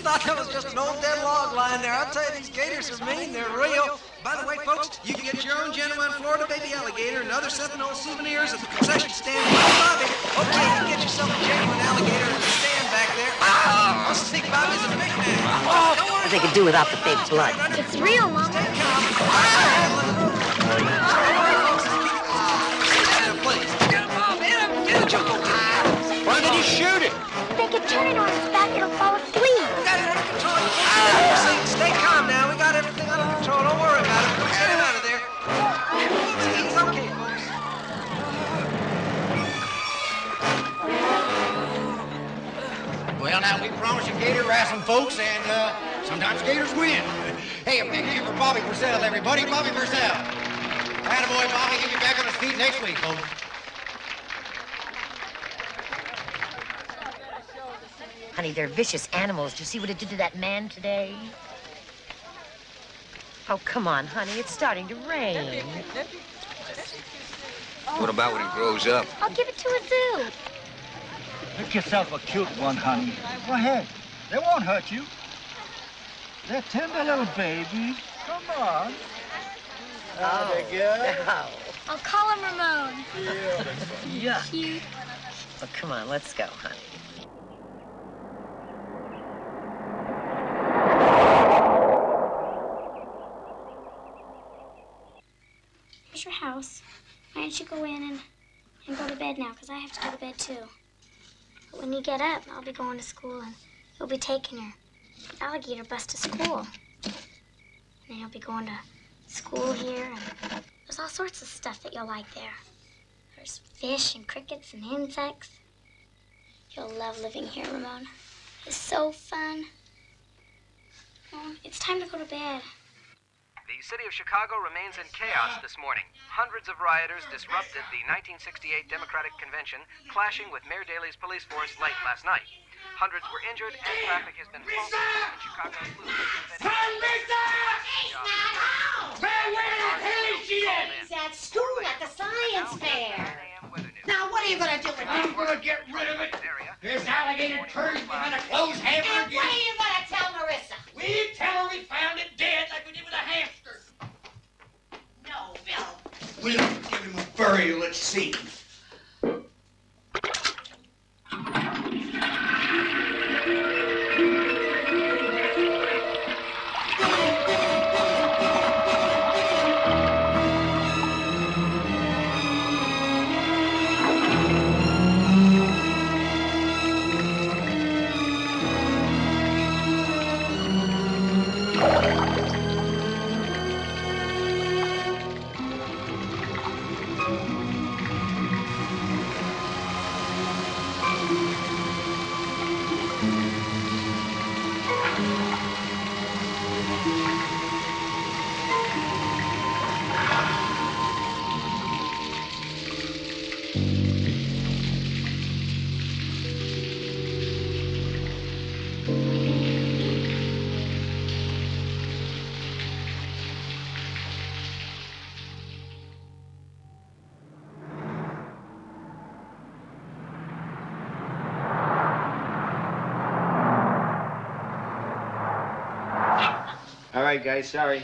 thought that was just an old dead log lying there. I'll tell you, these gators are mean. They're real. By the way, folks, you can get your own genuine Florida baby alligator and other Seminole souvenirs at the concession stand in the lobby. Okay, you can get yourself a genuine alligator at the stand back there. I'll sneak by as a big man. What they could do without the fake blood. It's real, Mama. Stay calm. Why did he shoot it? They could turn it on its back, it'll fall asleep. We got it under control. Stay calm now. We got everything under control. Don't worry about it. We'll get him out of there. It's okay, folks. Well, now, we promised you gator wrestling, folks, and sometimes gators win. Hey, a big cheer for Bobby Purcell, everybody. Bobby Purcell. Attaboy, Bobby. Get you back on his feet next week, folks. Honey, they're vicious animals. Did you see what it did to that man today? Oh, come on, honey. It's starting to rain. What about when he grows up? I'll give it to a zoo. Pick yourself a cute one, honey. Go ahead. They won't hurt you. They're tender little babies. Come on. Oh, no. I'll call him Ramon. Yeah. Cute. Oh, come on. Let's go, honey. Here's your house. Why don't you go in and go to bed now, because I have to go to bed, too. But when you get up, I'll be going to school, and you'll be taking your alligator bus to school. And then you'll be going to school here, and there's all sorts of stuff that you'll like there. There's fish and crickets and insects. You'll love living here, Ramon. It's so fun. Oh, it's time to go to bed. The city of Chicago remains in chaos this morning. Hundreds of rioters disrupted the 1968 Democratic Convention, clashing with Mayor Daley's police force late last night. Hundreds were injured and traffic has been halted in Chicago's He's at school at the science fair. Now, what are you going to do with him? I'm going to get rid of it. This alligator turd behind a closed hammer And again. what are you going to tell Marissa? We tell her we found it dead like we did with a hamster. No, Bill. We'll give him a burial at sea. All right, guys, sorry.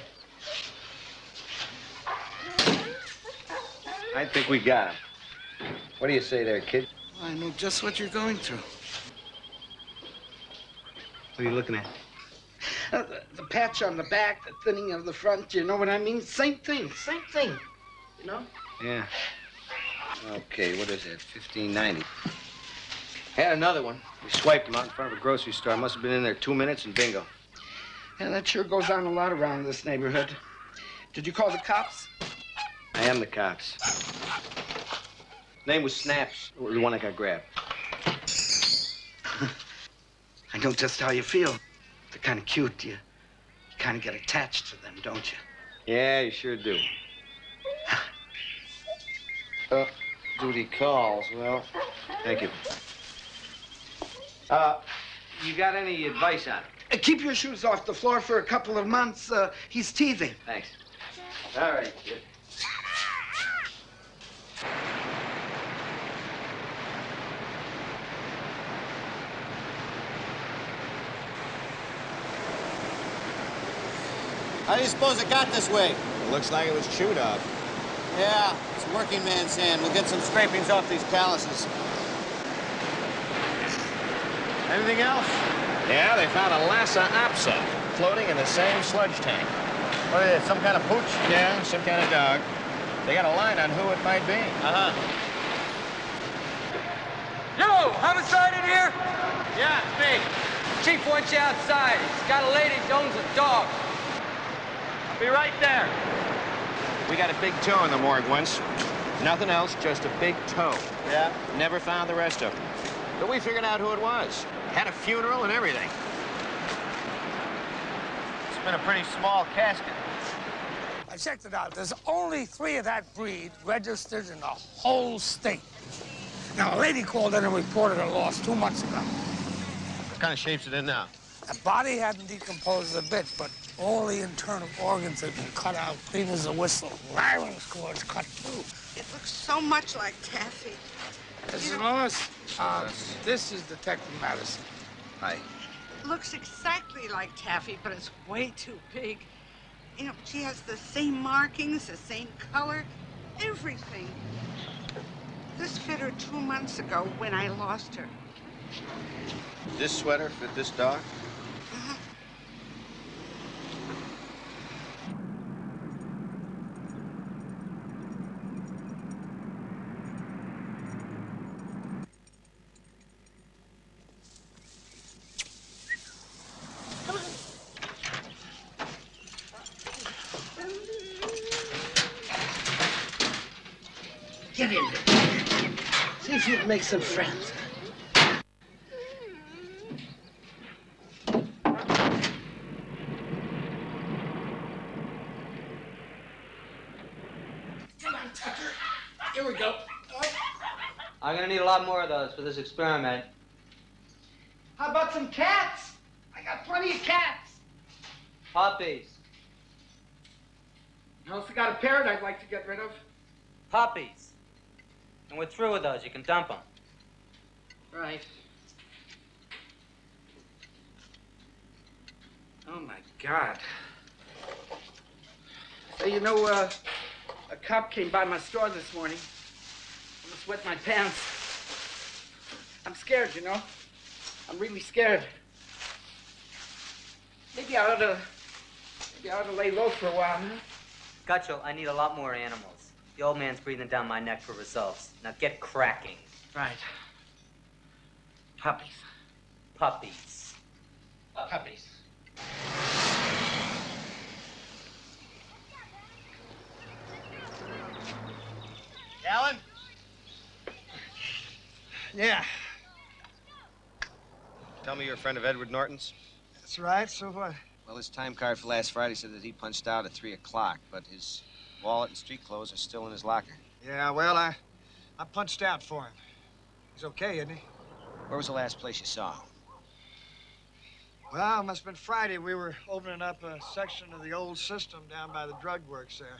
I think we got him. What do you say there, kid? I know just what you're going through. What are you looking at? The patch on the back, the thinning of the front, you know what I mean? Same thing, you know? Yeah. Okay, what is that? 1590. Had another one. We swiped him out in front of a grocery store. Must have been in there 2 minutes and bingo. Yeah, that sure goes on a lot around this neighborhood. Did you call the cops? I am the cops. Name was Snaps, the one that got grabbed. I know just how you feel. They're kind of cute. You kind of get attached to them, don't you? Yeah, you sure do. Duty calls. Well, thank you. You got any advice on it? Keep your shoes off the floor for a couple of months. He's teething. Thanks. All right, kid. How do you suppose it got this way? It looks like it was chewed up. Yeah, it's working man's hand. We'll get some scrapings off these calluses. Anything else? Yeah, they found a Lhasa apsa floating in the same sludge tank. What is it, some kind of pooch? Yeah, some kind of dog. They got a line on who it might be. Uh-huh. Yo, homicide in here? Yeah, it's me. Chief wants you outside. He's got a lady that owns a dog. I'll be right there. We got a big toe in the morgue once. Nothing else, just a big toe. Yeah? Never found the rest of them. But we figured out who it was. Had a funeral and everything. It's been a pretty small casket. I checked it out. There's only 3 of that breed registered in the whole state. Now, a lady called in and reported her loss 2 months ago. What kind of shape's it in now? The body hadn't decomposed a bit, but all the internal organs had been cut out, clean as a whistle. Larynx cords cut through. It looks so much like taffy. Mrs. Lewis, this is Detective Madison. Hi. It looks exactly like taffy, but it's way too big. You know, she has the same markings, the same color, everything. This fit her 2 months ago when I lost her. This sweater fit this dog? Uh-huh. Get in there. See if you can make some friends. Come on, Tucker. Here we go. I'm gonna need a lot more of those for this experiment. How about some cats? I got plenty of cats. Puppies. I also got a parrot I'd like to get rid of. Puppies. And we're through with those. You can dump them. Right. Oh, my God. Hey, you know, a cop came by my store this morning. Almost wet my pants. I'm scared, you know. I'm really scared. Maybe I ought to lay low for a while, huh? Gutchell, I need a lot more animals. The old man's breathing down my neck for results. Now get cracking. Right. Puppies. Puppies. Puppies. Alan? Yeah. Tell me you're a friend of Edward Norton's? That's right, so what? Well, his time card for last Friday said that he punched out at 3 o'clock, but his wallet and street clothes are still in his locker. Yeah, well, I punched out for him. He's okay, isn't he? Where was the last place you saw him? Well, it must have been Friday. We were opening up a section of the old system down by the drug works there.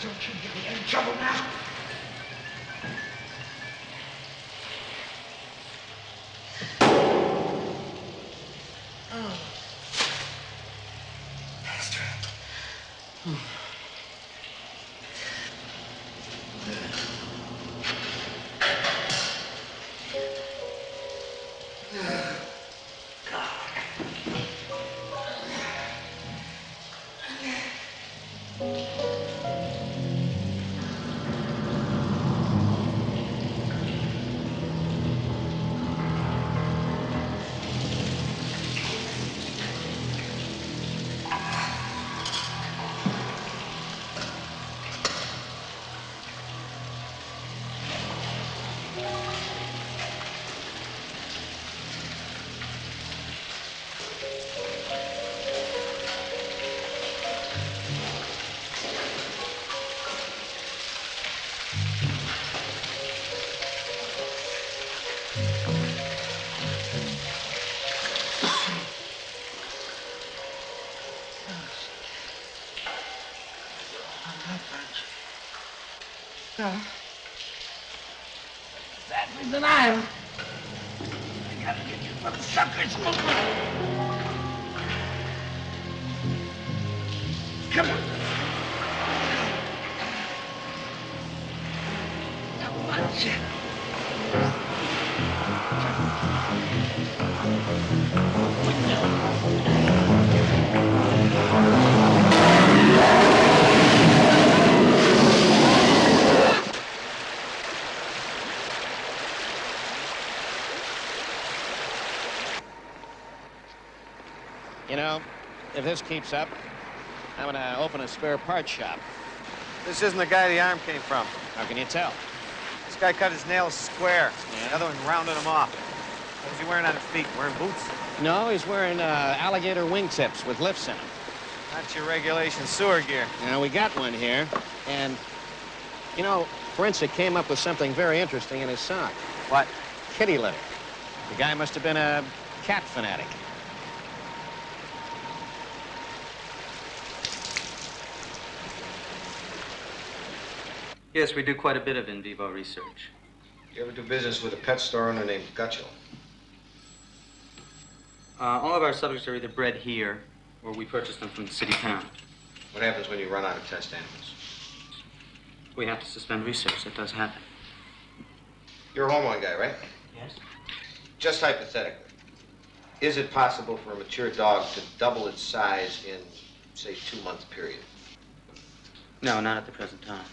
Don't you get me in trouble now. Sadly denied. I gotta get you little suckers moving. Come on. Come on, Jim. You know, if this keeps up, I'm gonna open a spare parts shop. This isn't the guy the arm came from. How can you tell? This guy cut his nails square. Yeah? The other one rounded them off. What was he wearing on his feet? Wearing boots? No, he's wearing alligator wingtips with lifts in them. Not your regulation sewer gear. Now, we got one here, and, you know, Forensic came up with something very interesting in his sock. What? Kitty litter. The guy must have been a cat fanatic. Yes, we do quite a bit of in vivo research. You ever do business with a pet store owner named Gutchell? All of our subjects are either bred here or we purchase them from the city pound. What happens when you run out of test animals? We have to suspend research. That does happen. You're a hormone guy, right? Yes. Just hypothetically, is it possible for a mature dog to double its size in, say, 2-month period? No, not at the present time.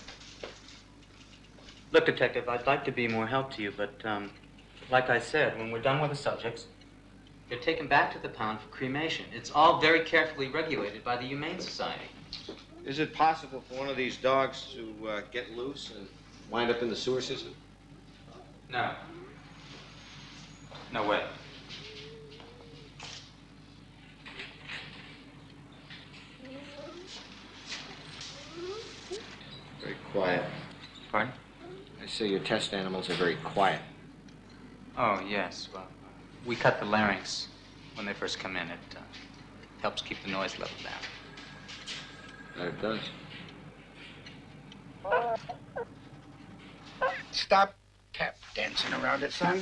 Look, Detective, I'd like to be more help to you, but like I said, when we're done with the subjects, they're taken back to the pound for cremation. It's all very carefully regulated by the Humane Society. Is it possible for one of these dogs to get loose and wind up in the sewer system? No. No way. Very quiet. Pardon? I say your test animals are very quiet. Oh, yes. Well, we cut the larynx when they first come in. It helps keep the noise level down. That it does. Stop tap dancing around it, son.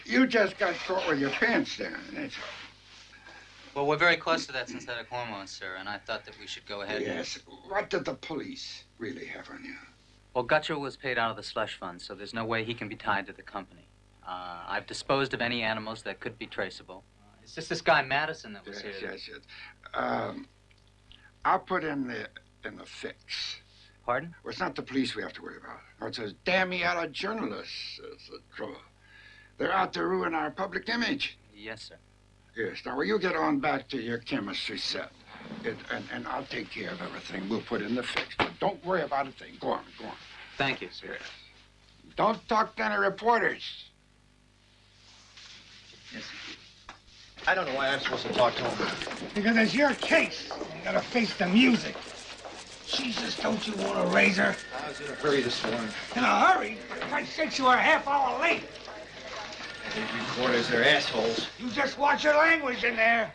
You just got caught with your pants down, that's all. Well, we're very close to that synthetic hormone, sir, and I thought that we should go ahead. Yes. What did the police really have on you? Well, Gutcher was paid out of the slush fund, so there's no way he can be tied to the company. I've disposed of any animals that could be traceable. It's just this guy Madison that was here. Yes. I'll put in the fix. Pardon? Well, it's not the police we have to worry about. No, it's those damn yellow journalists. That's the trouble. They're out to ruin our public image. Yes, sir. Yes. Now, will you get on back to your chemistry set? And I'll take care of everything. We'll put in the fix. But don't worry about a thing. Go on. Thank you, sir. Yes. Don't talk to any reporters. Yes, sir. I don't know why I'm supposed to talk to him. Because it's your case. You gotta face the music. Jesus, don't you want a razor? I was in a hurry this morning. In a hurry? I said you were a half hour late. These reporters, they're assholes. You just watch your language in there.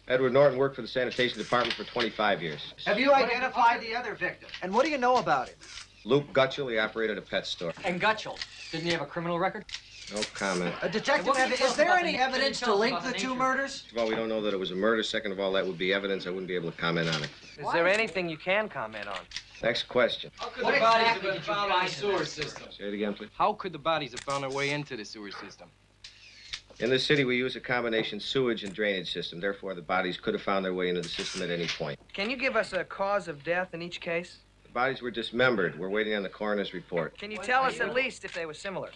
Edward Norton worked for the sanitation department for 25 years. Have you identified the other victim? And what do you know about him? Luke Gutchell, he operated a pet store. And Gutchell, didn't he have a criminal record? No comment. Detective, is there any evidence to link the two murders? First of all, we don't know that it was a murder. Second of all, that would be evidence. I wouldn't be able to comment on it. Is there anything you can comment on? Next question. What exactly did you found find in the sewer system? Say it again, please. How could the bodies have found their way into the sewer system? In this city, we use a combination sewage and drainage system. Therefore, the bodies could have found their way into the system at any point. Can you give us a cause of death in each case? The bodies were dismembered. We're waiting on the coroner's report. Can you tell us at least if they were similar?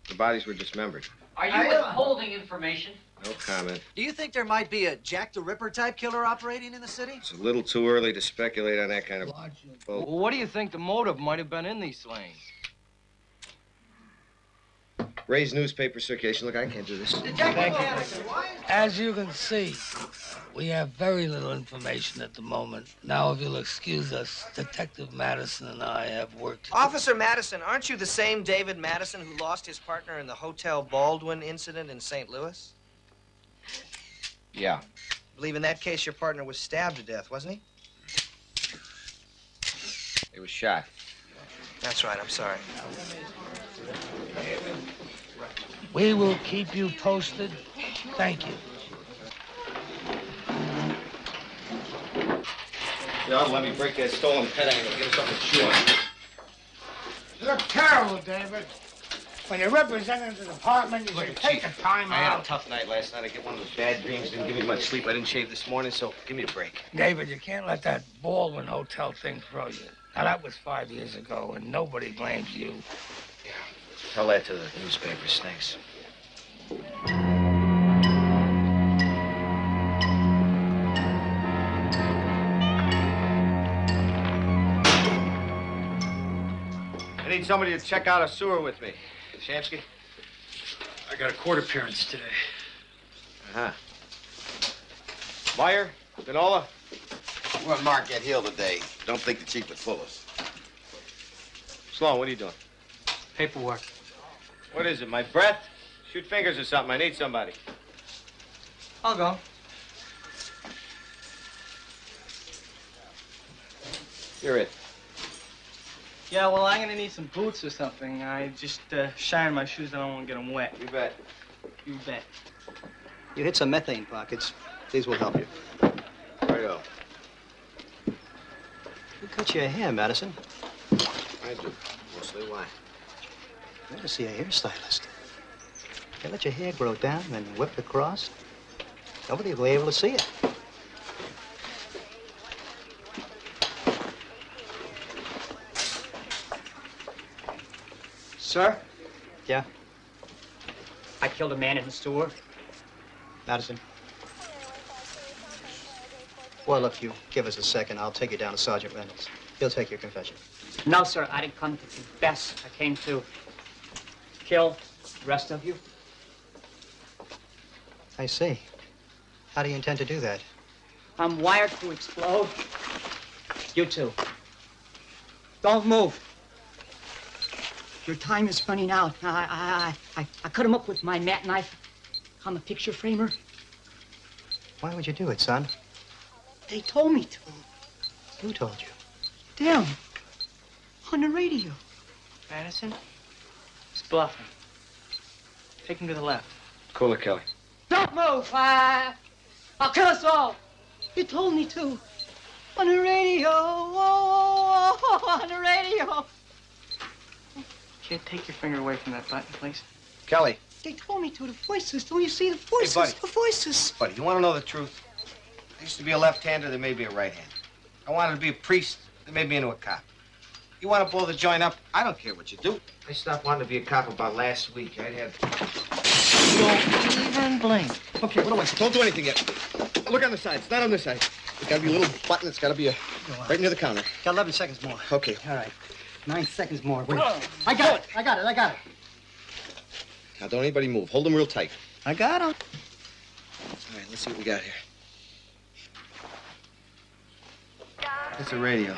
The bodies were dismembered. Are you withholding information? No comment. Do you think there might be a Jack the Ripper type killer operating in the city? It's a little too early to speculate on that kind of... Well, what do you think the motive might have been in these slayings? Raise newspaper circulation. Look, I can't do this. As you can see, we have very little information at the moment. Now, if you'll excuse us, Detective Madison and I have work to do. Officer Madison, aren't you the same David Madison who lost his partner in the Hotel Baldwin incident in St. Louis? Yeah. I believe in that case your partner was stabbed to death, wasn't he? He was shot. That's right, I'm sorry. We will keep you posted. Thank you. You ought to let me break that stolen pet angle. Give us something to chew on. You look terrible, David. When you're representing the department, you should take the time I had a out. tough night last night. I get one of those bad dreams. Didn't give me much sleep. I didn't shave this morning, so give me a break. David, you can't let that Baldwin Hotel thing throw you. Now, that was 5 years ago, and nobody blames you. Yeah. Tell that to the newspaper snakes. I need somebody to check out a sewer with me. Shamsky? I got a court appearance today. Uh-huh. Meyer? Ganola? We're on Marquette Hill today. Don't think the chief would fool us. Sloan, what are you doing? Paperwork. What is it, my breath? Shoot fingers or something. I need somebody. I'll go. You're it. Yeah, well, I'm gonna need some boots or something. I just shine my shoes. I don't want to get them wet. You bet. You bet. You hit some methane pockets. These will help you. Righto. Who cut your hair, Madison? I do. Mostly. Why? I never see a hairstylist. They let your hair grow down and then whip across. Nobody will be able to see it. Sir? Yeah? I killed a man in the sewer. Madison? Well, if you give us a second, I'll take you down to Sergeant Reynolds. He'll take your confession. No, sir. I didn't come to confess. I came to kill the rest of you. I see. How do you intend to do that? I'm wired to explode. You too. Don't move. Your time is running out. I cut him up with my mat knife. I'm a picture framer. Why would you do it, son? They told me to. Who told you? Damn. On the radio. Madison? He's bluffing. Take him to the left. Cool it, Kelly. Don't move! I'll kill us all. You told me to. On the radio. On the radio. Kid, take your finger away from that button, please. Kelly. They told me to. The voices. Don't you see the voices? Hey, buddy. The voices. Buddy, you want to know the truth? I used to be a left-hander. They made me a right-hander. I wanted to be a priest. They made me into a cop. You want to blow the joint up? I don't care what you do. I stopped wanting to be a cop about last week. I'd had... Don't even blink. Okay, what do I say? Don't do anything yet. Look on the side. It's not on this side. There's got to be a little button. It's got to be right near the counter. Got 11 seconds more. Okay. All right. 9 seconds more. Wait. I got it. I got it. Now, don't anybody move. Hold them real tight. I got him. All right, let's see what we got here. It's a radio.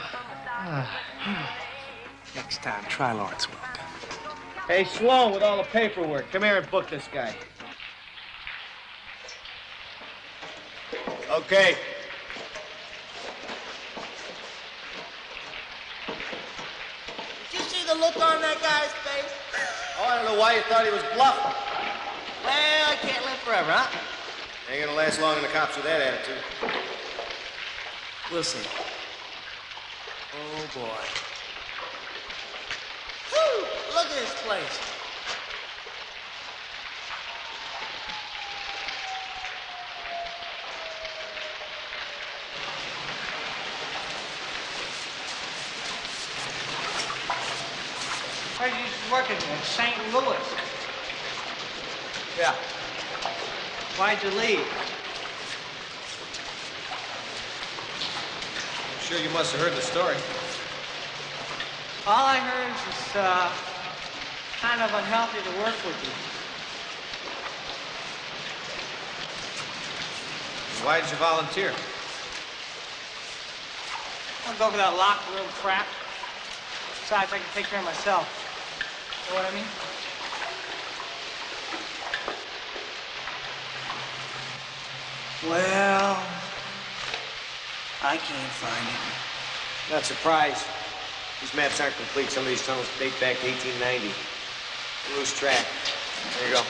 Next time, try Lawrence Welk. Hey, Sloan, with all the paperwork, come here and book this guy. Okay. Did you see the look on that guy's face? Oh, I don't know why you thought he was bluffing. Well, I can't live forever, huh? Ain't gonna last long in the cops with that attitude. Listen. Oh, boy. Whew, look at this place. Where's you working in St. Louis? Yeah. Why'd you leave? I'm sure you must have heard the story. All I heard is it's kind of unhealthy to work with you. Why did you volunteer? I'll go for that locker room crap. Besides, I can take care of myself. You know what I mean? Well, I can't find it. Not surprised. These maps aren't complete. Some of these tunnels date back to 1890. We lose track. There you go.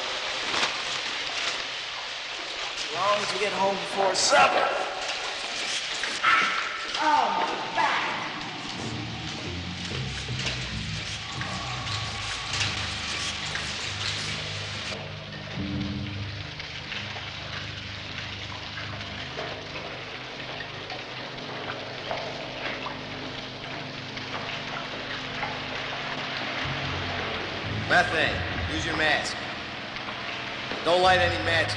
As long as we get home before supper. Oh, my back. Methane. Use your mask. Don't light any matches.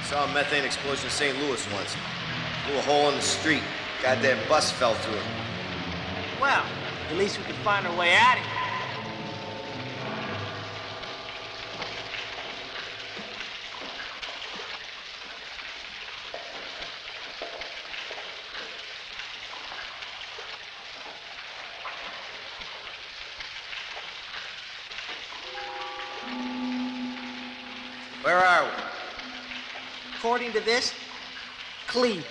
Saw a methane explosion in St. Louis once. Blew a hole in the street. Goddamn bus fell through it. Well, at least we could find our way out of here. Where are we? According to this, Cleveland.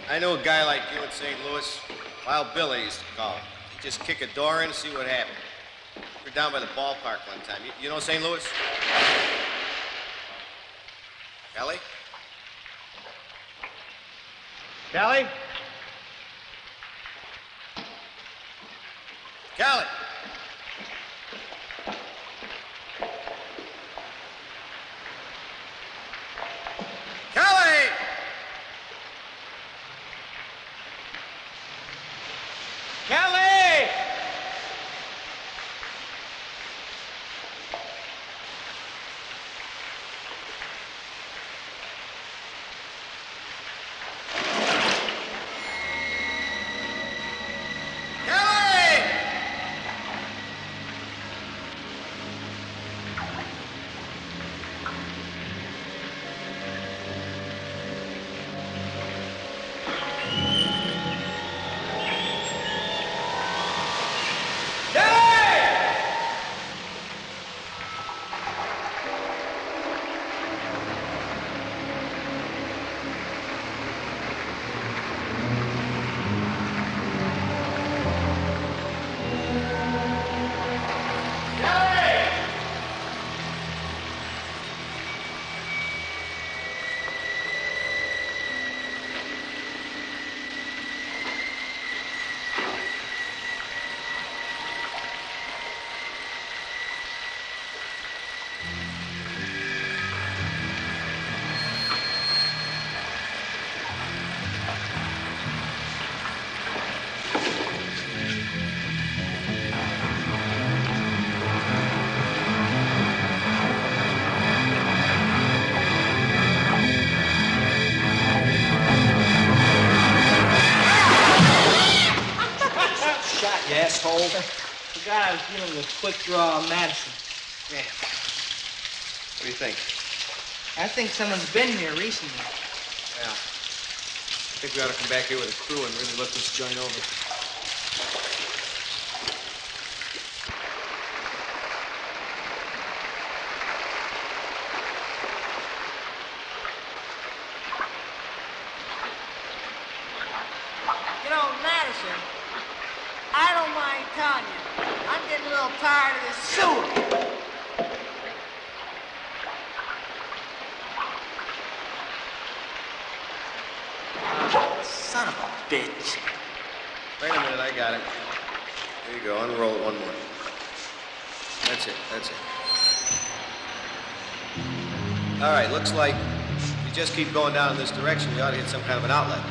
I knew a guy like you in St. Louis. Wild Bill, I used to call him. He'd just kick a door in and see what happened. We were down by the ballpark one time. You know St. Louis? Kelly? Kelly? Kelly! Kelly! Kelly! Kelly! Shot, you asshole. Forgot I was dealing with quick draw Madison. Damn. What do you think? I think someone's been here recently. Yeah. I think we ought to come back here with a crew and really look this joint over. You know, Madison, I don't mind telling you, I'm getting a little tired of this sewer. Son of a bitch. Wait a minute, I got it. There you go, unroll it one more. That's it, that's it. All right, looks like if you just keep going down in this direction, you ought to hit some kind of an outlet.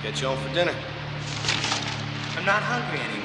Get you home for dinner. I'm not hungry anymore.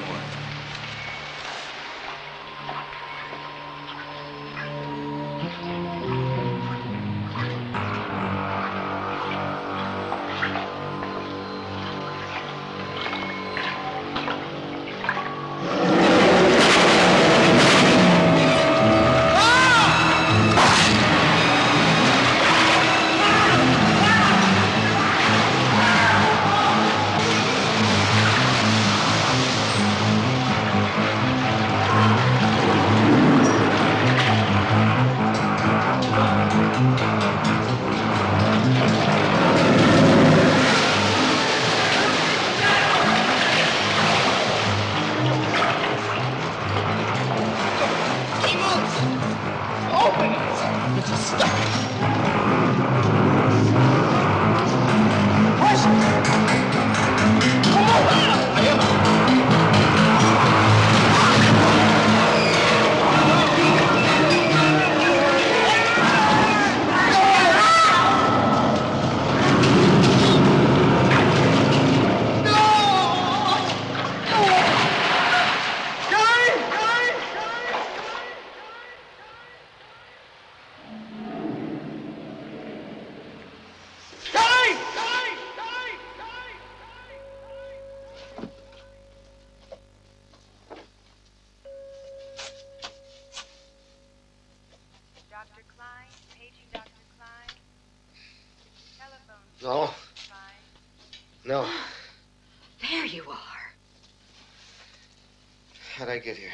How'd I get here?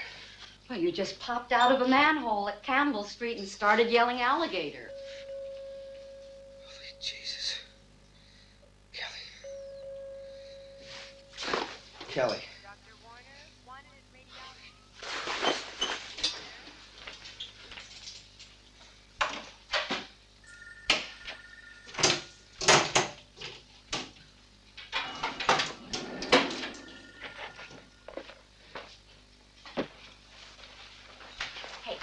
Well, you just popped out of a manhole at Campbell Street and started yelling alligator. Holy Jesus. Kelly.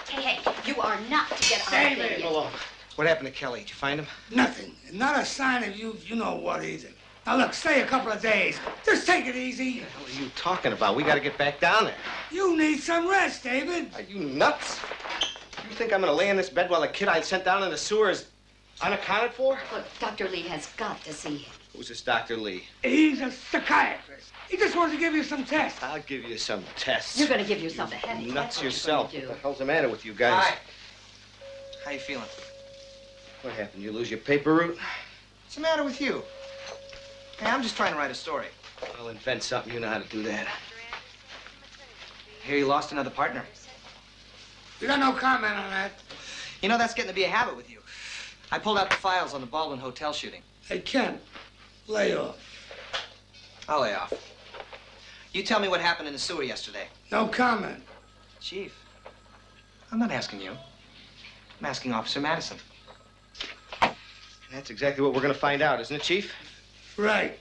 Hey, you are not to get out of there yet. What happened to Kelly? Did you find him? Nothing. Not a sign of you know what either. Now look, stay a couple of days. Just take it easy. What the hell are you talking about? We gotta get back down there. You need some rest, David. Are you nuts? You think I'm gonna lay in this bed while the kid I sent down in the sewer is unaccounted for? Look, Dr. Lee has got to see him. Who's this Dr. Lee? He's a psychiatrist. He just wants to give you some tests. I'll give you some tests. You're going to give yourself a headache. Nuts That's what you're yourself. gonna do. What the hell's the matter with you guys? Hi. How you feeling? What happened? You lose your paper route? What's the matter with you? Hey, I'm just trying to write a story. I'll invent something. You know how to do that. Hear you lost another partner. You got no comment on that. You know, that's getting to be a habit with you. I pulled out the files on the Baldwin Hotel shooting. Hey, Ken, lay off. I'll lay off. You tell me what happened in the sewer yesterday. No comment. Chief, I'm not asking you. I'm asking Officer Madison. That's exactly what we're gonna find out, isn't it, Chief? Right.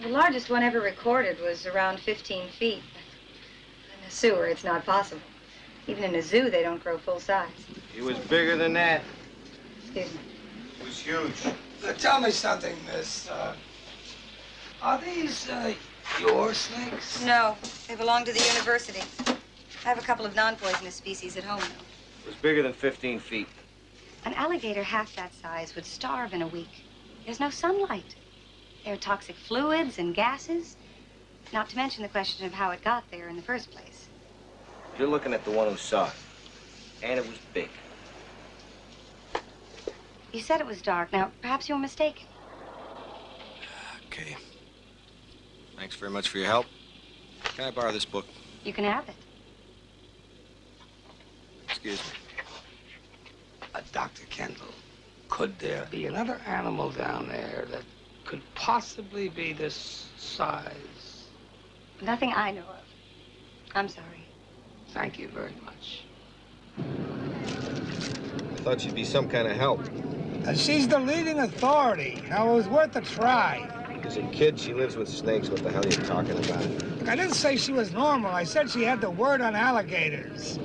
The largest one ever recorded was around 15 feet. In a sewer, it's not possible. Even in a zoo, they don't grow full size. It was bigger than that. Excuse me. It was huge. Tell me something, miss. Are these, your snakes? No, they belong to the university. I have a couple of non-poisonous species at home, though. It was bigger than 15 feet. An alligator half that size would starve in a week. There's no sunlight. There are toxic fluids and gases, not to mention the question of how it got there in the first place. You're looking at the one who saw it. And it was big. You said it was dark. Now, perhaps you were mistaken. Okay. Thanks very much for your help. Can I borrow this book? You can have it. Excuse me. Dr. Kendall, could there be another animal down there that could possibly be this size? Nothing I know of. I'm sorry. Thank you very much. I thought you'd be some kind of help. She's the leading authority. Now, it was worth a try. As a kid, she lives with snakes. What the hell are you talking about? Look, I didn't say she was normal. I said she had the word on alligators.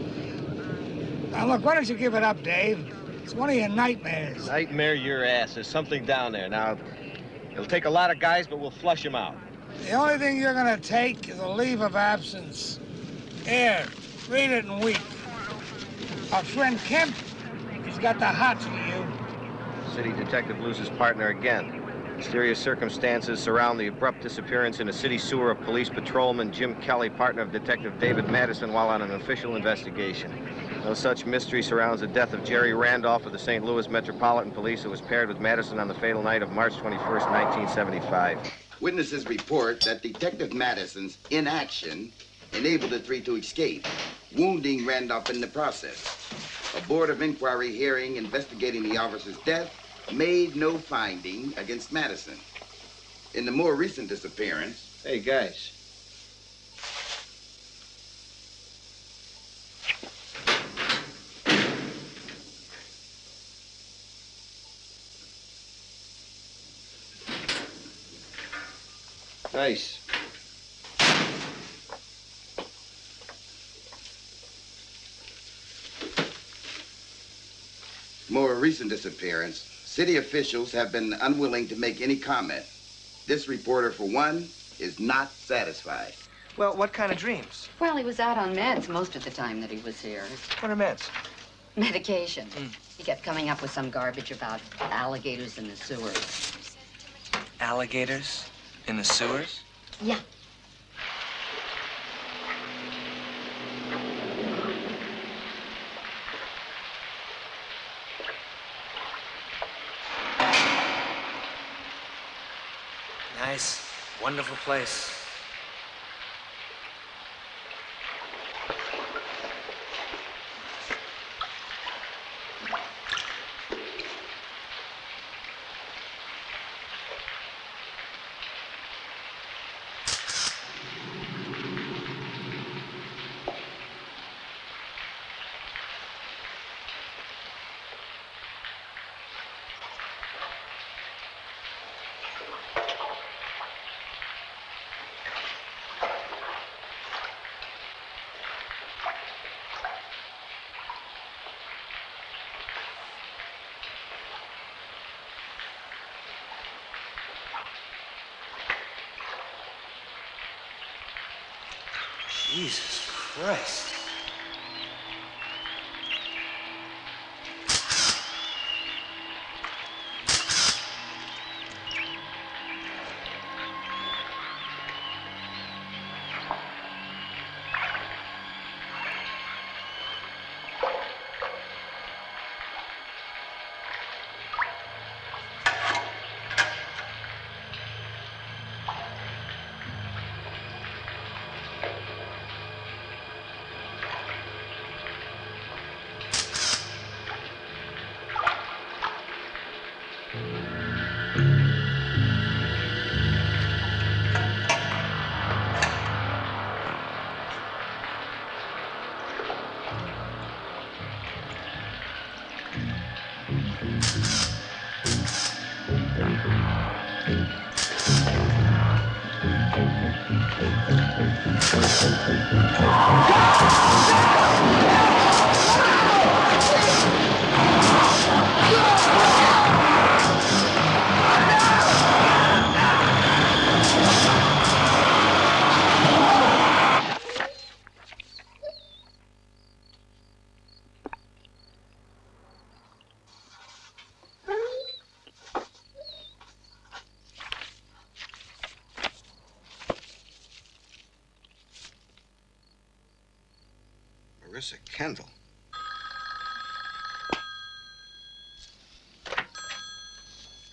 Now, look, why don't you give it up, Dave? It's one of your nightmares. Nightmare your ass. There's something down there. Now, it'll take a lot of guys, but we'll flush them out. The only thing you're gonna take is a leave of absence. Here, read it and weep. Our friend Kemp, he's got the hots for you. City detective loses partner again. Mysterious circumstances surround the abrupt disappearance in a city sewer of police patrolman Jim Kelly, partner of Detective David Madison, while on an official investigation. No such mystery surrounds the death of Jerry Randolph of the St. Louis Metropolitan Police, who was paired with Madison on the fatal night of March 21st, 1975. Witnesses report that Detective Madison's inaction enabled the three to escape, wounding Randolph in the process. A board of inquiry hearing investigating the officer's death made no finding against Madison. In the more recent disappearance... Hey, guys. Nice. More recent disappearance, city officials have been unwilling to make any comment. This reporter, for one, is not satisfied. Well, what kind of dreams? Well, he was out on meds most of the time that he was here. What are meds? Medication. He kept coming up with some garbage about alligators in the sewers. Alligators in the sewers? Yeah. Nice, wonderful place. Jesus Christ. Marissa Kendall.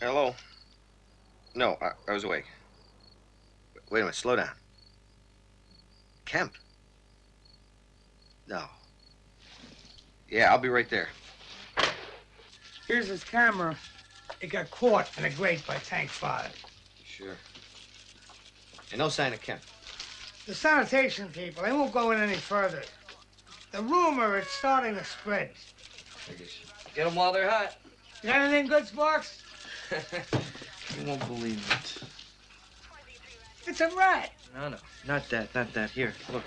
Hello? No, I was awake. Wait a minute, slow down. Kemp? No. Yeah, I'll be right there. Here's his camera. It got caught in a grate by Tank 5. Sure. And no sign of Kemp. The sanitation people, they won't go in any further. The rumor is starting to spread. Get them while they're hot. You got anything good, Sparks? You won't believe it. It's a rat. No, not that. Here, look.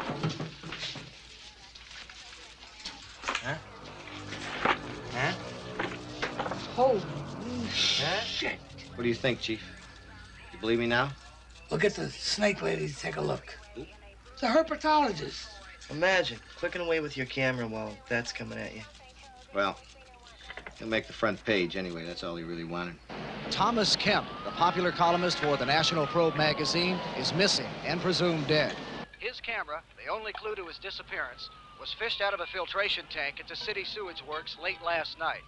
Huh? Huh? Holy shit. What do you think, Chief? You believe me now? We'll get the snake lady to take a look. It's a herpetologist. Imagine clicking away with your camera while that's coming at you. Well, he'll make the front page anyway. That's all he really wanted. Thomas Kemp, the popular columnist for the National Probe magazine, is missing and presumed dead. His camera, the only clue to his disappearance, was fished out of a filtration tank at the city sewage works late last night.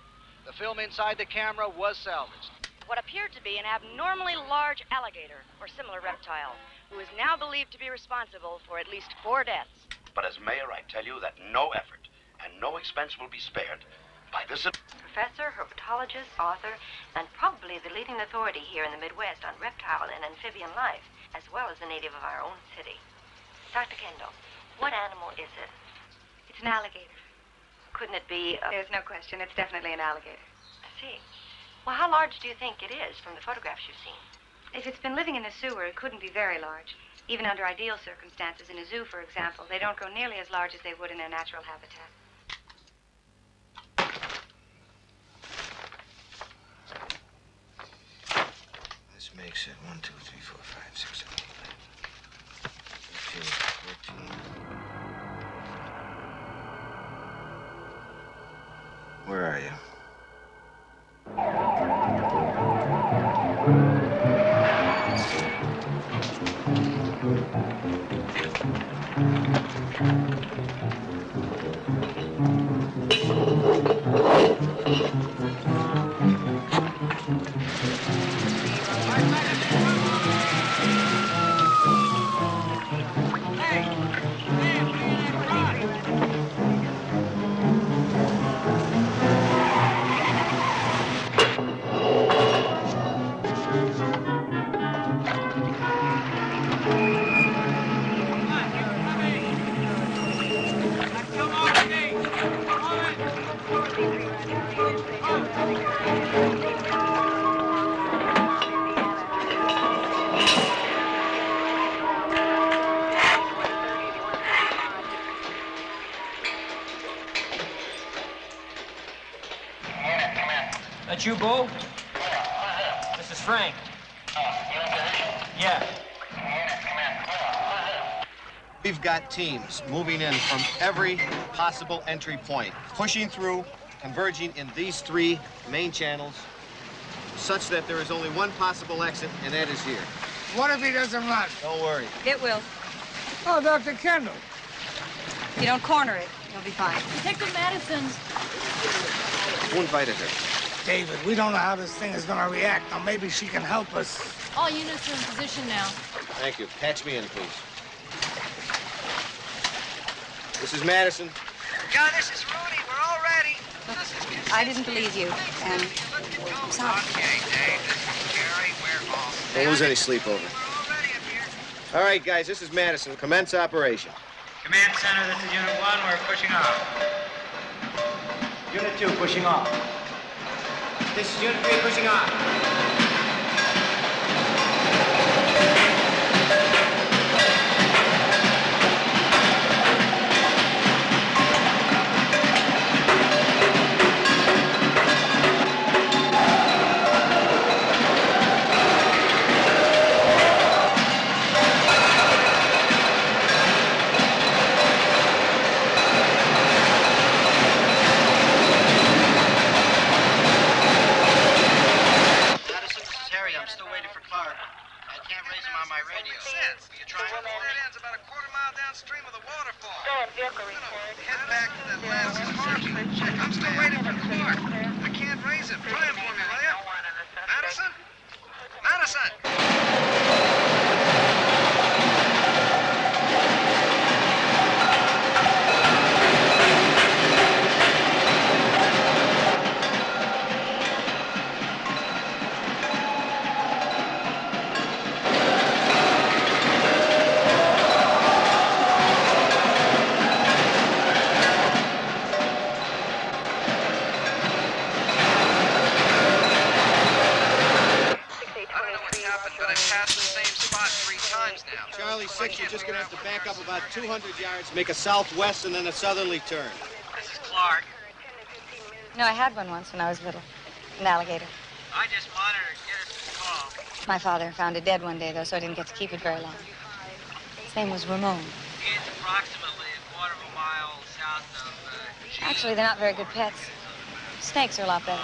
The film inside the camera was salvaged. What appeared to be an abnormally large alligator or similar reptile, who is now believed to be responsible for at least 4 deaths. But as mayor, I tell you that no effort and no expense will be spared by this... Professor, herpetologist, author, and probably the leading authority here in the Midwest on reptile and amphibian life, as well as a native of our own city. Dr. Kendall, what animal is it? It's an alligator. Couldn't it be... There's no question. It's definitely an alligator. I see. Well, how large do you think it is from the photographs you've seen? If it's been living in a sewer, it couldn't be very large. Even under ideal circumstances, in a zoo, for example, they don't grow nearly as large as they would in their natural habitat. This makes it 1, 2, 3, 4, 5, 6, 7, 8, 13, 14. Where are you? That you, Bo? This is Frank. Yeah. We've got teams moving in from every possible entry point, pushing through, converging in these 3 main channels, such that there is only one possible exit, and that is here. What if he doesn't run? Don't worry. It will. Oh, Dr. Kendall. If you don't corner it, you'll be fine. Detective Madison. Who invited her? David, we don't know how this thing is going to react. Now, maybe she can help us. All units are in position now. Thank you. Patch me in, please. This is Madison. Yeah, this is Rooney. We're all ready. I didn't believe you, and I'm sorry. Okay, Dave. This is Jerry. We're all Don't lose any sleep over. All right, guys, this is Madison. Commence operation. Command Center, this is Unit 1. We're pushing off. Unit 2, pushing off. This is Unit 3 pushing off. Head back to that last harbor. I'm still waiting for Clark. I can't raise him. Try him for me, will you? Madison? Madison! Charlie 6, you're just going to have to back up about 200 yards, make a southwest, and then a southerly turn. This is Clark. No, I had one once when I was little. An alligator. I just monitored. Get us a call. My father found it dead one day, though, so I didn't get to keep it very long. His name was Ramon. It's approximately a quarter of a mile south of... Actually, they're not very good pets. Snakes are a lot better.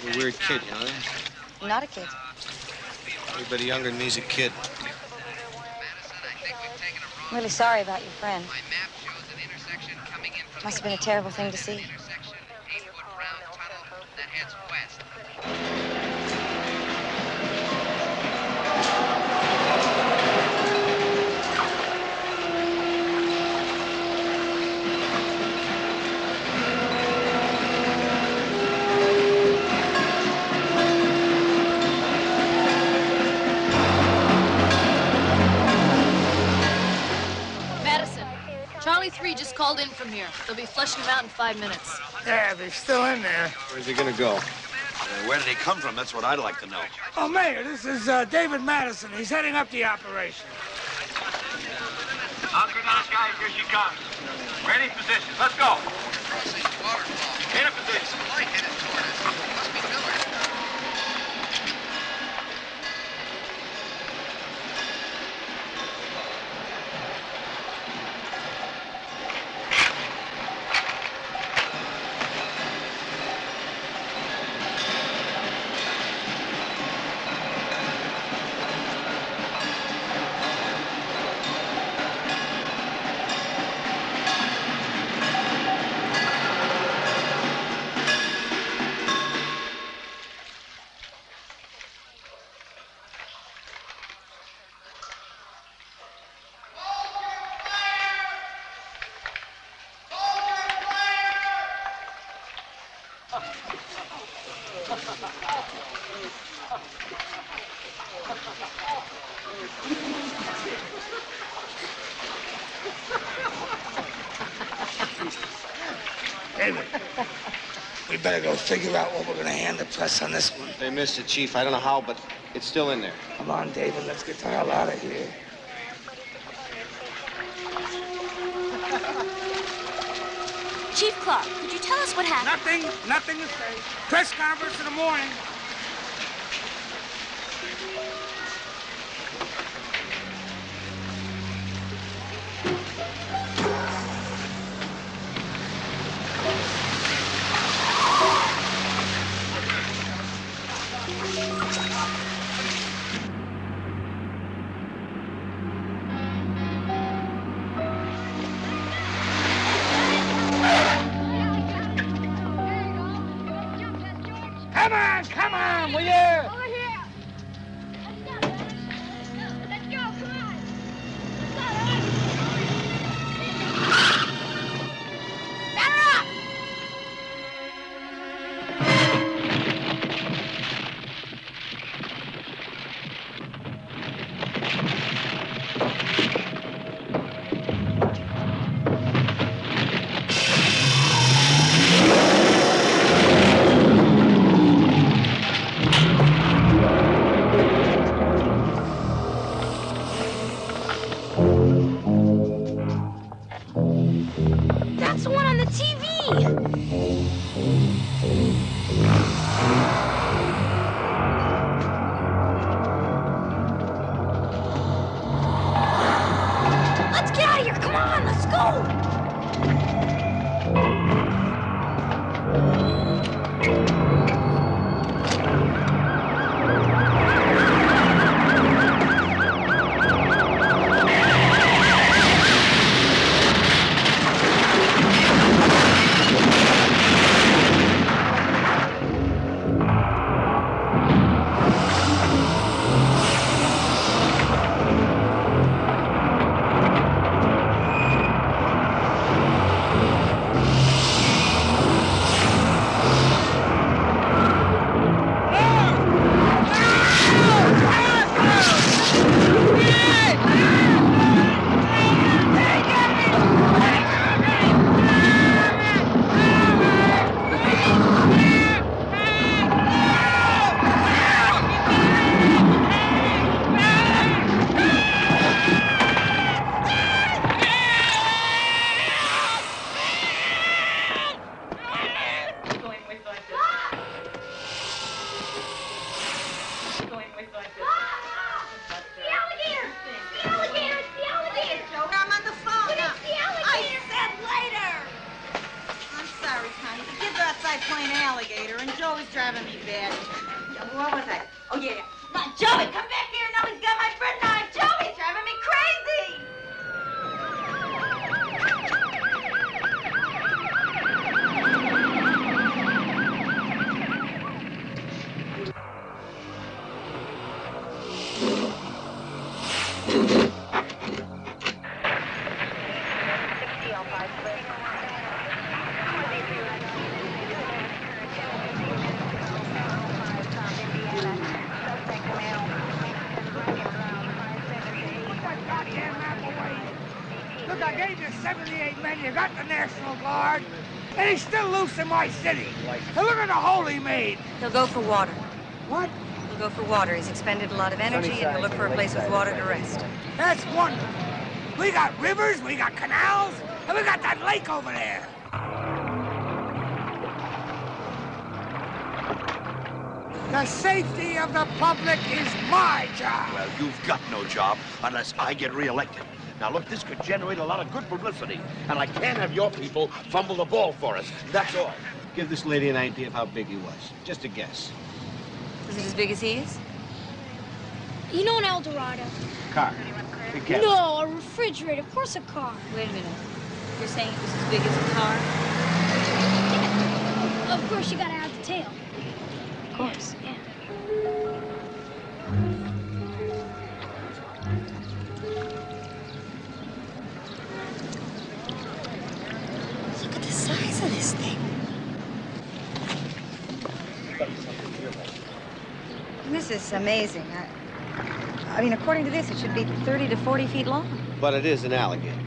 You're a weird kid, you know that? Not a kid. Everybody younger than me's a kid. I'm really sorry about your friend. Must have been a terrible thing to see. Charlie 3 just called in from here. They'll be flushing him out in 5 minutes. Yeah, they're still in there. Where's he gonna go? Where did he come from? That's what I'd like to know. Oh, Mayor, this is David Madison. He's heading up the operation. Hunker down, guys. Here she comes. Ready position. Let's go. In a position. Light headed toward us. Must be Miller. David, we better go figure out what we're going to hand the press on this one. They missed it, Chief. I don't know how, but it's still in there. Come on, David. Let's get the hell out of here. Chief Clark, could you tell us what happened? Nothing to say. Press conference in the morning. Playing Alligator, and Joey's driving me bad. What was that? Oh, yeah. Now, Joey, come back here. Now he's got my bread knife. Joey's driving me crazy. Look, I gave you 78 men, you got the National Guard, and he's still loose in my city. And look at the hole he made. He'll go for water. What? He'll go for water. He's expended a lot of energy, and he'll look for a place with water to rest. That's wonderful. We got rivers, we got canals, and we got that lake over there. The safety of the public is my job. Well, you've got no job unless I get reelected. Now, look, this could generate a lot of good publicity, and I can't have your people fumble the ball for us. That's all. Give this lady an idea of how big he was. Just a guess. Is it as big as he is? You know an El Dorado? Car. Big cabin. No, a refrigerator. Of course a car. Wait a minute. You're saying it was as big as a car? Yeah. Of course you gotta have the tail. Of course. Yeah. Look at the size of this thing. This is amazing. I mean, according to this, it should be 30 to 40 feet long. But it is an alligator.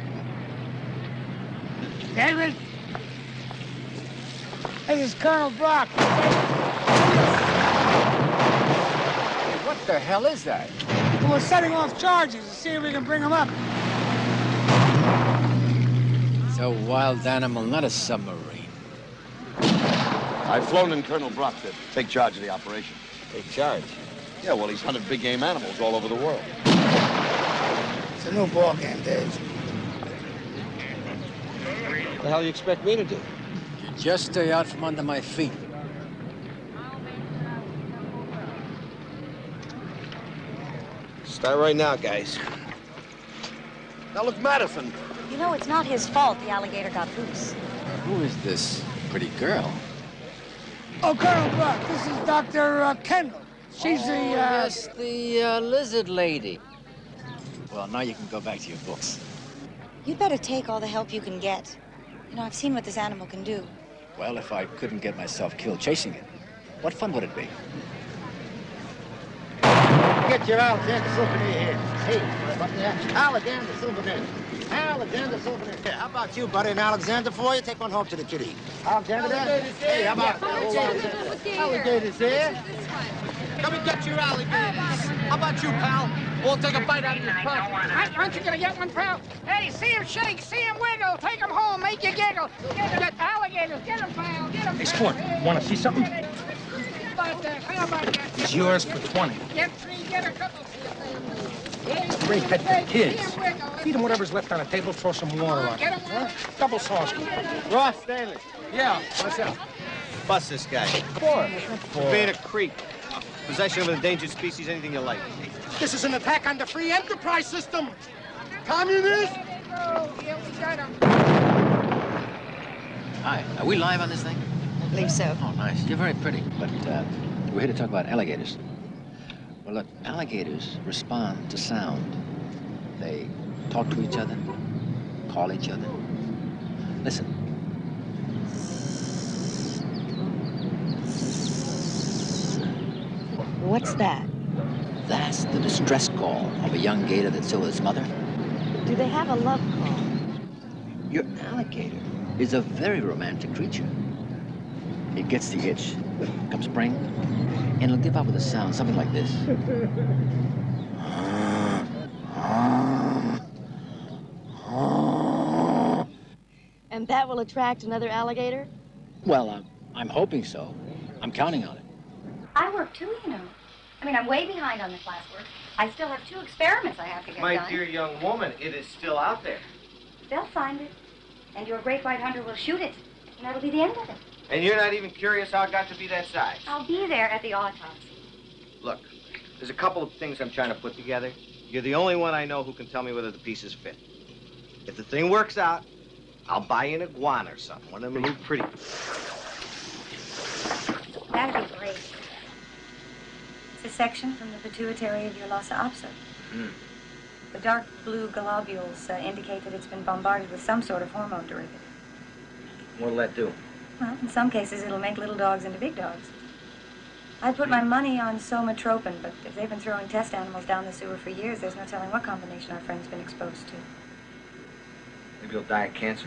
David? This is Colonel Brock. What the hell is that? We're setting off charges to see if we can bring him up. It's a wild animal, not a submarine. I've flown in Colonel Brock to take charge of the operation. Take charge? Yeah, well, he's hunted big game animals all over the world. It's a new ball game, Dave. What the hell do you expect me to do? You just stay out from under my feet. Start right now, guys. Now, look, Madison. You know, it's not his fault the alligator got loose. Who is this pretty girl? Oh, Colonel Brock, this is Dr. Kendall. She's Yes, the lizard lady. Well, now you can go back to your books. You'd better take all the help you can get. You know, I've seen what this animal can do. Well, if I couldn't get myself killed chasing it, what fun would it be? Get your Alexander souvenir here. Hey, what there? Alexander souvenir. Alexander souvenir. Here, how about you, buddy? An Alexander for you? Take one home to the kitty. Alexander there? Hey, how about Alligators here? Come and get your alligators. How about you, pal? We'll take a bite out of your pocket. Aren't you gonna get one, pal? Hey, see him shake, see him wiggle, take him home, make you giggle. Get alligators, get him, pal, get him. Hey, Sport, want to see something? How about that? It's yours for 20. Get three, get a couple. Great pet for kids. See him wiggle, Feed him whatever's left on the table, throw some water on it. Huh? Double sauce. Ross Stanley. Yeah, what's up? Bust this guy. For being a creep. Possession of an endangered species, anything you like. This is an attack on the free enterprise system. Communist! Hi, are we live on this thing? I believe so. Oh, nice. You're very pretty. But we're here to talk about alligators. Well, look, alligators respond to sound. They talk to each other, call each other. Listen. What's that? That's the distress call of a young gator that's still with its mother. Do they have a love call? Your alligator is a very romantic creature. It gets the itch, come spring, and it'll give out with a sound, something like this. And that will attract another alligator? Well, I'm hoping so. I'm counting on it. I work too, you know. I mean, I'm way behind on the classwork. I still have 2 experiments I have to get My done. dear young woman, it is still out there. They'll find it, and your great white hunter will shoot it, and that'll be the end of it. And you're not even curious how it got to be that size. I'll be there at the autopsy. Look, there's a couple of things I'm trying to put together. You're the only one I know who can tell me whether the pieces fit. If the thing works out, I'll buy you an iguana or something, one of them little pretty. That'd be great. It's a section from the pituitary of your Lhasa Apso. The dark blue globules indicate that it's been bombarded with some sort of hormone derivative. What'll that do? Well, in some cases, it'll make little dogs into big dogs. I'd put my money on somatropin, but if they've been throwing test animals down the sewer for years, there's no telling what combination our friend's been exposed to. Maybe he'll die of cancer.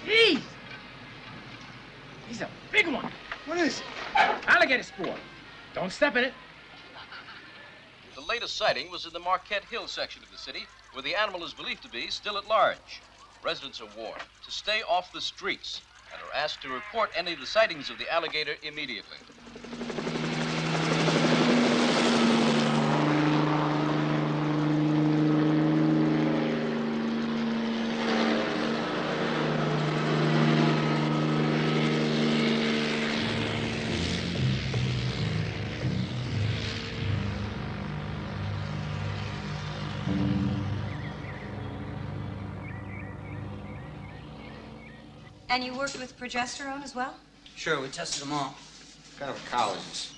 Jeez! He's a big one. What is it? Alligator sport. Don't step in it. The latest sighting was in the Marquette Hill section of the city, where the animal is believed to be still at large. Residents are warned to stay off the streets and are asked to report any of the sightings of the alligator immediately. And you worked with progesterone as well? Sure, we tested them all. What kind of a cow is this?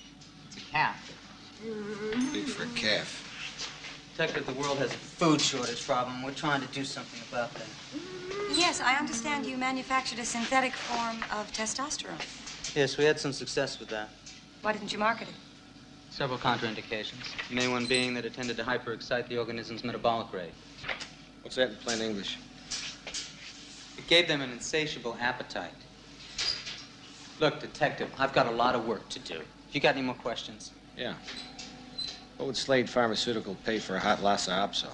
It's a calf. Big for a calf. Detective, the world has a food shortage problem. We're trying to do something about that. Yes, I understand you manufactured a synthetic form of testosterone. Yes, we had some success with that. Why didn't you market it? Several contraindications. The main one being that it tended to hyperexcite the organism's metabolic rate. What's that in plain English? It gave them an insatiable appetite. Look, Detective, I've got a lot of work to do. You got any more questions? Yeah. What would Slade Pharmaceutical pay for a hot Lhasa Apso?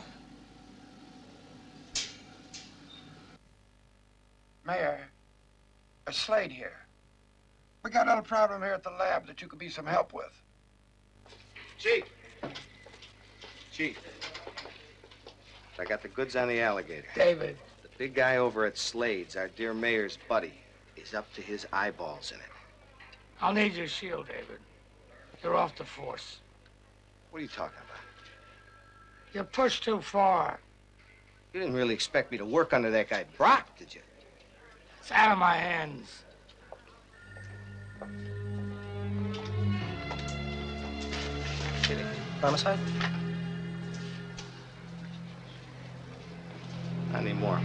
Mayor, Slade here. We got another problem here at the lab that you could be some help with. Chief. Chief. I got the goods on the alligator. David. The big guy over at Slade's, our dear mayor's buddy, is up to his eyeballs in it. I'll need your shield, David. You're off the force. What are you talking about? You pushed too far. You didn't really expect me to work under that guy Brock, did you? It's out of my hands. Homicide? Not anymore.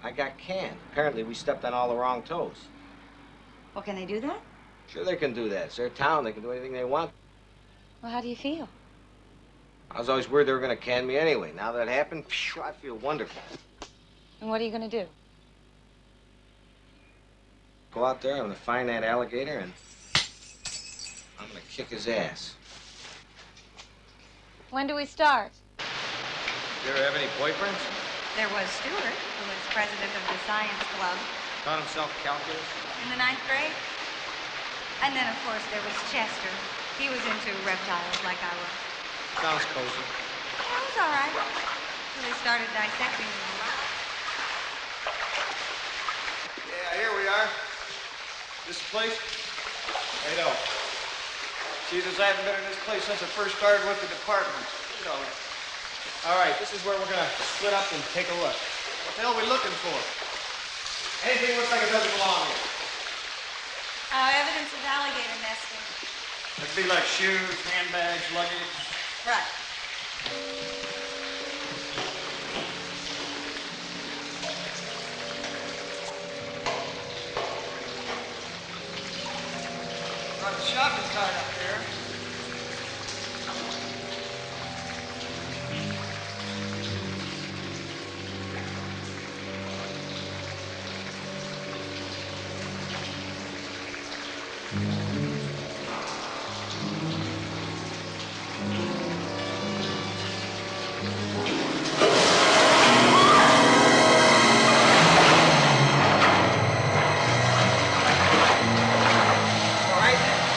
I got canned. Apparently, we stepped on all the wrong toes. Well, can they do that? Sure they can do that. It's their town. They can do anything they want. Well, how do you feel? I was always worried they were going to can me anyway. Now that happened, phew, I feel wonderful. And what are you going to do? Go out there, I'm going to find that alligator, and I'm going to kick his ass. When do we start? You ever have any boyfriends? There was Stuart, who was president of the science club Taught himself calculus? in the 9th grade. And then, of course, there was Chester. He was into reptiles like I was. Sounds cozy. Yeah, it was all right. Until they started dissecting them. Yeah, here we are. This place? I know. Jesus, I haven't been in this place since I first started with the department. You know. All right, this is where we're gonna split up and take a look. What the hell are we looking for? Anything looks like it doesn't belong here. Evidence of alligator nesting. It'd be like shoes, handbags, luggage. Right. Got the shopping cart up there.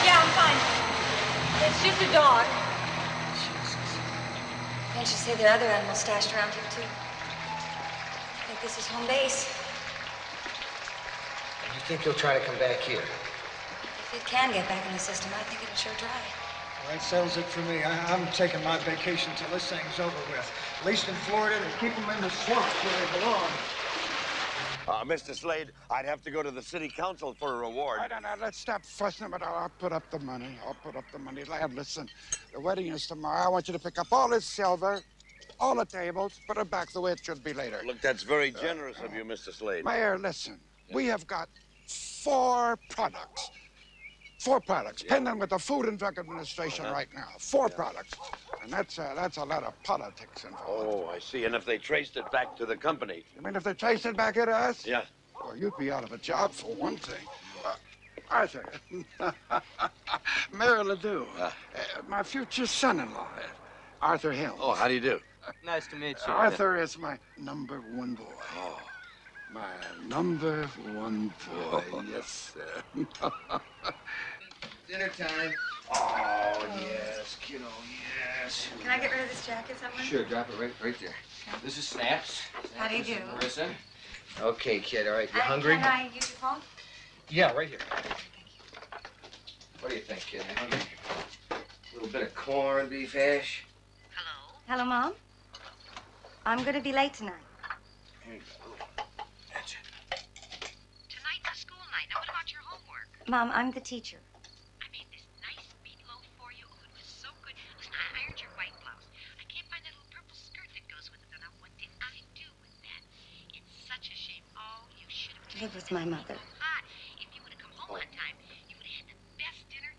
Yeah, I'm fine. It's just a dog. Can't you say there are other animals stashed around here, too? I think this is home base. You think he'll try to come back here? If it can get back in the system, I think it'll sure try. Well, that settles it for me. I'm taking my vacation till this thing's over with. At least in Florida, they keep them in the swamps where they belong. Mr. Slade, I'd have to go to the city council for a reward. No, let's stop fussing about it. I'll put up the money. Lad, listen, the wedding is tomorrow. I want you to pick up all this silver, all the tables, put it back the way it should be later. Look, that's very generous of you, Mr. Slade. Mayor, listen. We have got 4 products. 4 products, pending with the Food and Drug Administration right now. 4 products. And that's a lot of politics involved. Oh, I see. And if they traced it back to the company? You mean if they traced it back here to us? Yeah. Well, you'd be out of a job for one thing. Arthur, Mayor Ledoux, my future son-in-law, Arthur Hill. Oh, how do you do? Nice to meet you. Arthur is my #1 boy. Oh. My #1 boy, yes, sir. Dinner time. Oh, yes, kiddo, yes. Can I get rid of this jacket somewhere? Sure, drop it right there. This is Snaps. How do you This is do? Marissa. Okay, kid, all right, you hungry? Can I use your phone? Yeah, right here. What do you think, kid? You hungry? A little bit of corned beef hash? Hello, Mom. I'm going to be late tonight. Here you go. That's it. Tonight's a school night. Now, what about your homework? Mom, I'm the teacher. I made this nice meatloaf for you. Oh, it was so good. Listen, I ironed your white blouse. I can't find that little purple skirt that goes with it. Now, what did I do with that? It's such a shame. Oh, you should have Live with my mother. hot. If you would have come home on time, you would have had the best dinner.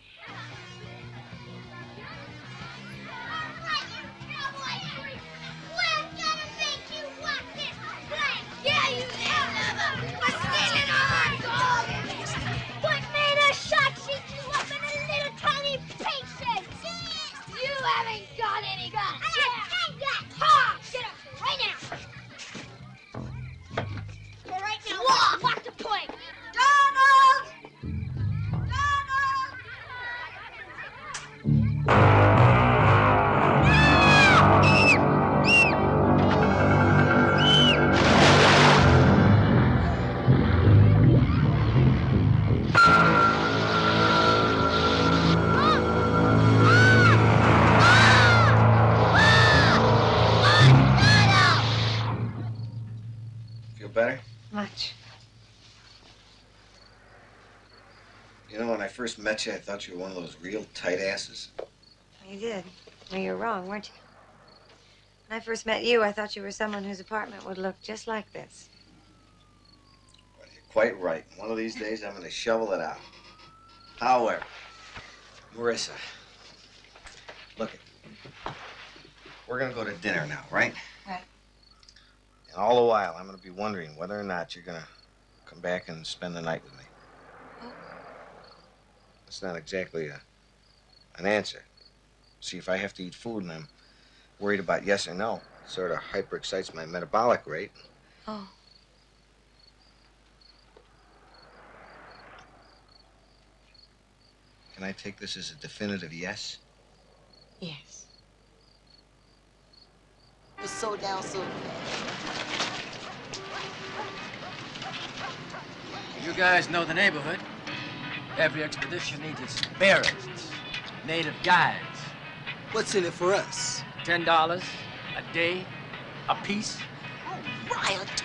You know, when I first met you, I thought you were one of those real tight asses. You did. Well, you were wrong, weren't you? When I first met you, I thought you were someone whose apartment would look just like this. Well, you're quite right. One of these days, I'm going to shovel it out. However, Marissa, look it. We're going to go to dinner now, right? Right. And all the while, I'm going to be wondering whether or not you're going to come back and spend the night with me. That's not exactly an answer. See, if I have to eat food and I'm worried about yes or no, it sort of hyper-excites my metabolic rate. Oh. Can I take this as a definitive yes? Yes. Was so down so You guys know the neighborhood. Every expedition needs its bearers, its native guides. What's in it for us? $10 a day, a piece. Riot.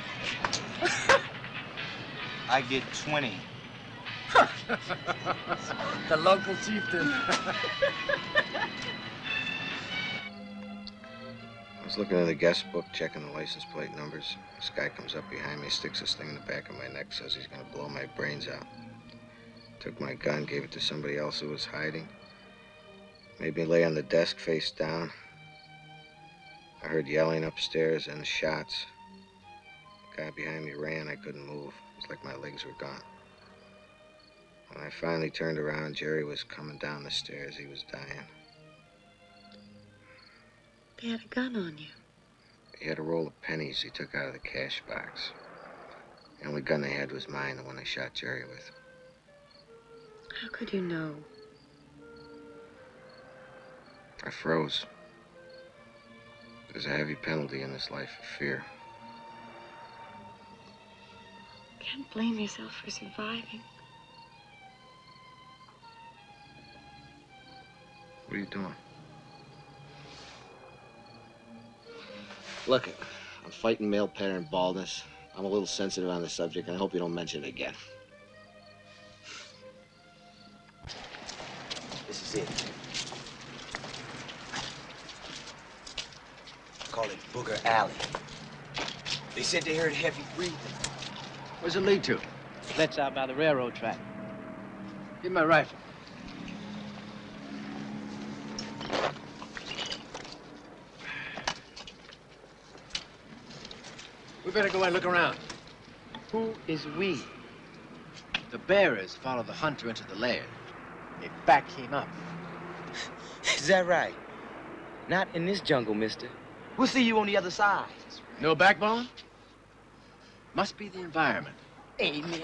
I get 20. The local chieftain. I was looking in the guest book, checking the license plate numbers. This guy comes up behind me, sticks this thing in the back of my neck, says he's gonna blow my brains out. Took my gun, gave it to somebody else who was hiding. Made me lay on the desk face down. I heard yelling upstairs and shots. The guy behind me ran, I couldn't move. It was like my legs were gone. When I finally turned around, Jerry was coming down the stairs. He was dying. They had a gun on you. He had a roll of pennies he took out of the cash box. The only gun they had was mine, the one they shot Jerry with. How could you know? I froze. There's a heavy penalty in this life of fear. Can't blame yourself for surviving. What are you doing? Look, I'm fighting male pattern baldness. I'm a little sensitive on the subject, and I hope you don't mention it again. This is it. Call it Booger Alley. They said they heard heavy breathing. Where's it lead to? Let's out by the railroad track. Give me my rifle. We better go and look around. Who is we? The bearers follow the hunter into the lair. They back him up. Is that right? Not in this jungle, mister. We'll see you on the other side. No backbone? Must be the environment. Amen.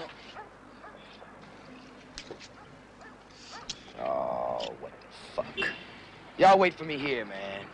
Oh, what the fuck? Y'all wait for me here, man.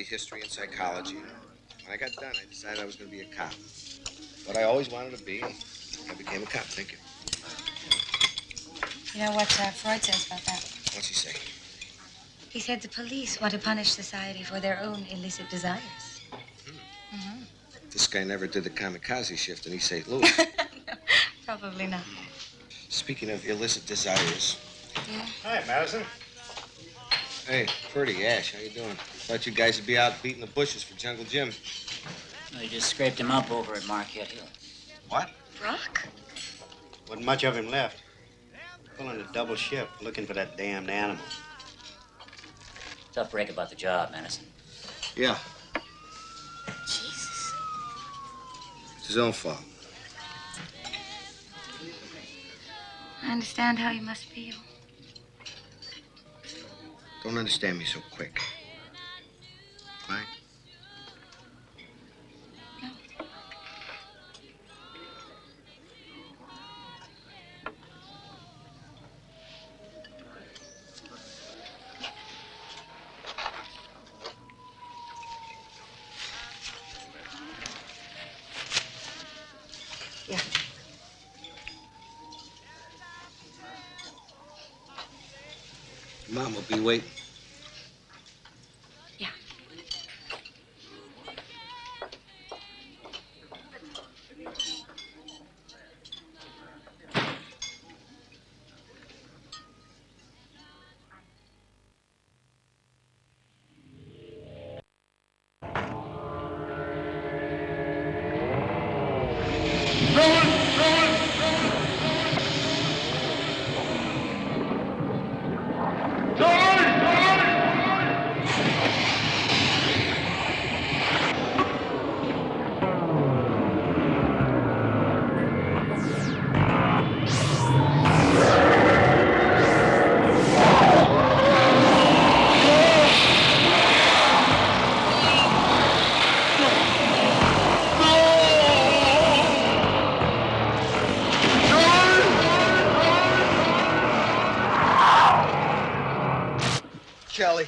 study history and psychology. When I got done, I decided I was going to be a cop. What I always wanted to be, and I became a cop. Thank you. You know what Freud says about that? What's he say? He said the police want to punish society for their own illicit desires. Mm-hmm. This guy never did the kamikaze shift in East St. Louis. Probably not. Speaking of illicit desires. Yeah? Hi, Madison. Hey, Purdy, Ash, how you doing? Thought you guys would be out beating the bushes for Jungle Jim. They just scraped him up over at Marquette Hill. What? Brock? Wasn't much of him left. Pulling a double shift, looking for that damned animal. Tough break about the job, Madison. Yeah, Jesus. it's his own fault. I understand how you must feel. Don't understand me so quick. Right? Yeah. Mom will be waiting. Yeah. Kelly.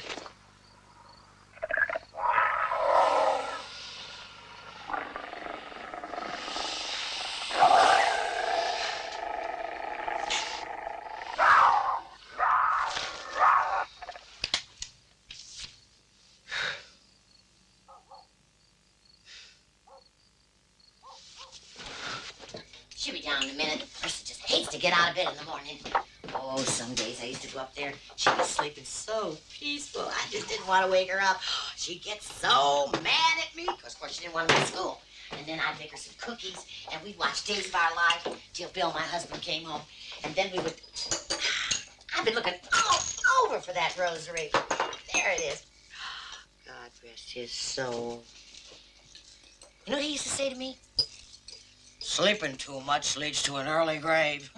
She'll be down in a minute. Mercy just hates to get out of bed in the morning. Oh, some days I used to go up there. She'd be sleeping so peaceful. I just didn't want to wake her up. She'd get so mad at me, because, of course, she didn't want to go to school. And then I'd make her some cookies, and we'd watch Days of Our Lives till Bill, my husband, came home. And then we would... I've been looking all over for that rosary. There it is. God rest his soul. You know what he used to say to me? Sleeping too much leads to an early grave.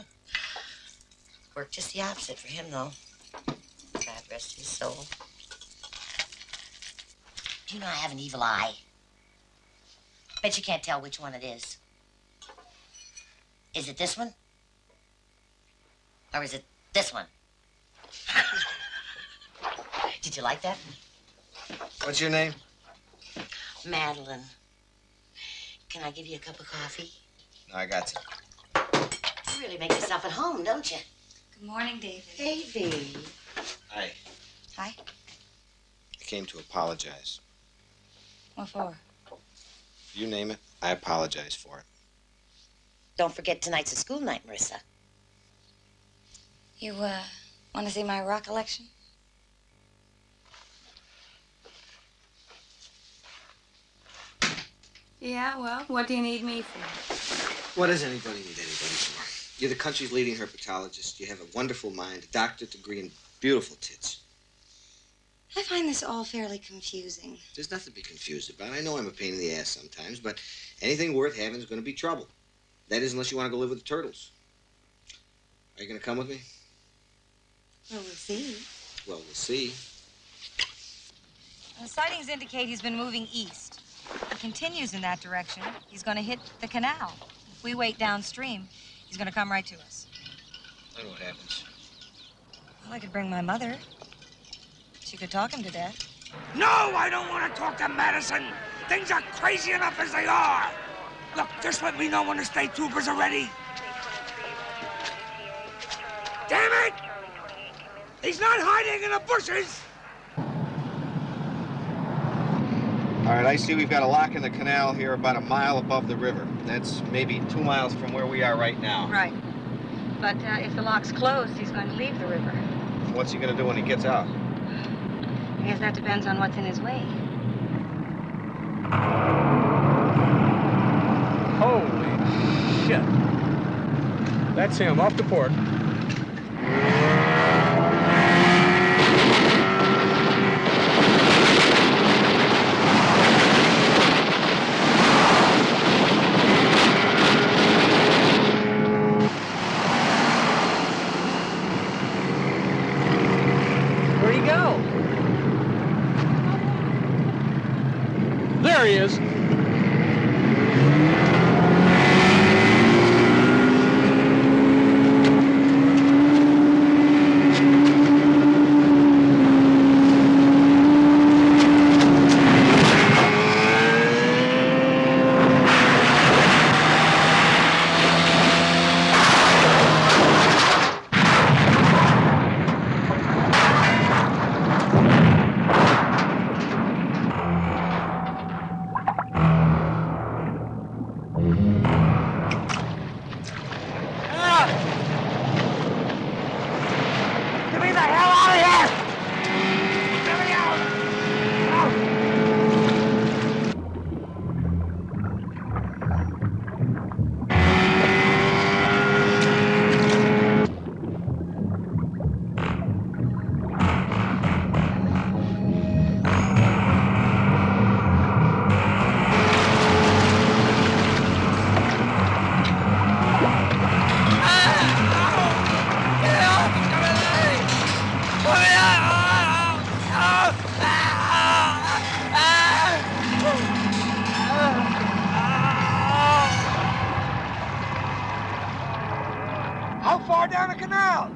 Worked just the opposite for him, though. God rest his soul. Do you know I have an evil eye? Bet you can't tell which one it is. Is it this one? Or is it this one? Did you like that? What's your name? Madeline. Can I give you a cup of coffee? No, I got some. You really make yourself at home, don't you? Good morning, David. Davy. Hi. Hi. I came to apologize. What for? You name it, I apologize for it. Don't forget tonight's a school night, Marissa. You, want to see my rock collection? Yeah, well, what do you need me for? What does anybody need anybody for? You're the country's leading herpetologist. You have a wonderful mind, a doctorate degree, and beautiful tits. I find this all fairly confusing. There's nothing to be confused about. I know I'm a pain in the ass sometimes, but anything worth having is going to be trouble. That is, unless you want to go live with the turtles. Are you going to come with me? Well, we'll see. Well, we'll see. The sightings indicate he's been moving east. If he continues in that direction, he's going to hit the canal. If we wait downstream, he's going to come right to us. Then what happens? Well, I could bring my mother. She could talk him to death. No, I don't want to talk to Madison. Things are crazy enough as they are. Look, just let me know when the state troopers are ready. Damn it! He's not hiding in the bushes! All right, I see we've got a lock in the canal here about a mile above the river. That's maybe 2 miles from where we are right now. Right. But if the lock's closed, he's going to leave the river. What's he going to do when he gets out? I guess that depends on what's in his way. Holy shit. That's him, off the port. Where'd he go? There he is. Get me the hell out of here! Get me out! How far down the canal?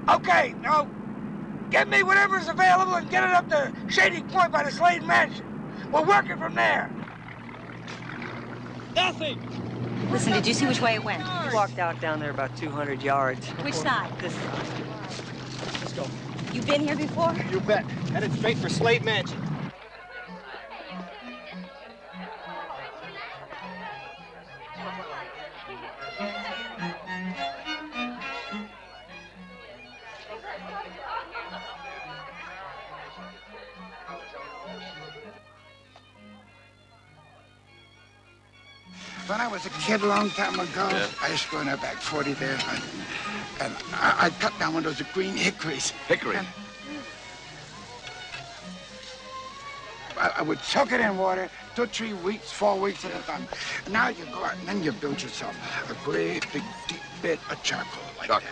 Okay, now get me whatever's available and get it up to Shady Point by the Slade Mansion. We're working from there. Nothing! Listen, did you see which way it went? He walked out down there about 200 yards. Which side? This side. Let's go. You been here before? You bet. Headed straight for Slade Mansion. When I was a kid a long time ago, I used to go in there back 40 there, and I'd cut down one of those green hickories. Hickory? I would soak it in water 2 or 3 weeks, 4 weeks at a time. And now you go out and then you build yourself a great big deep bed of charcoal like that.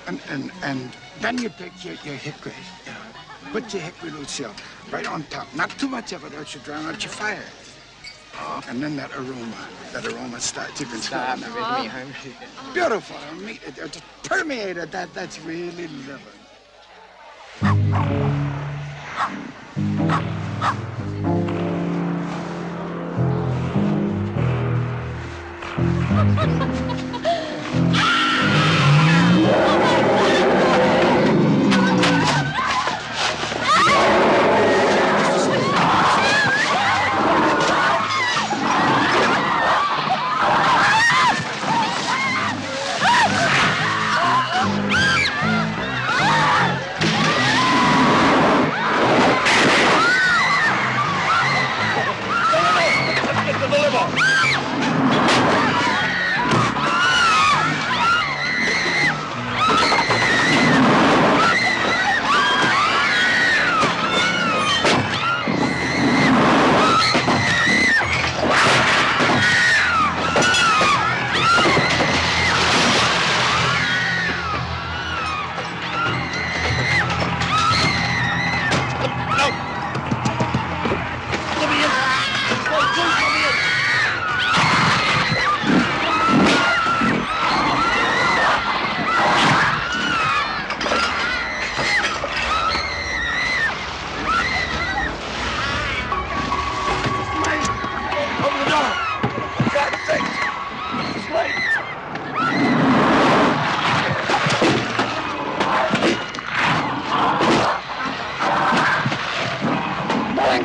And then you take your hickory, you know, put your hickory Lucille right on top. Not too much of it, else you drown out your fire. And then that aroma starts. You can smell it now. Beautiful. Meat, it just permeated. That's really living.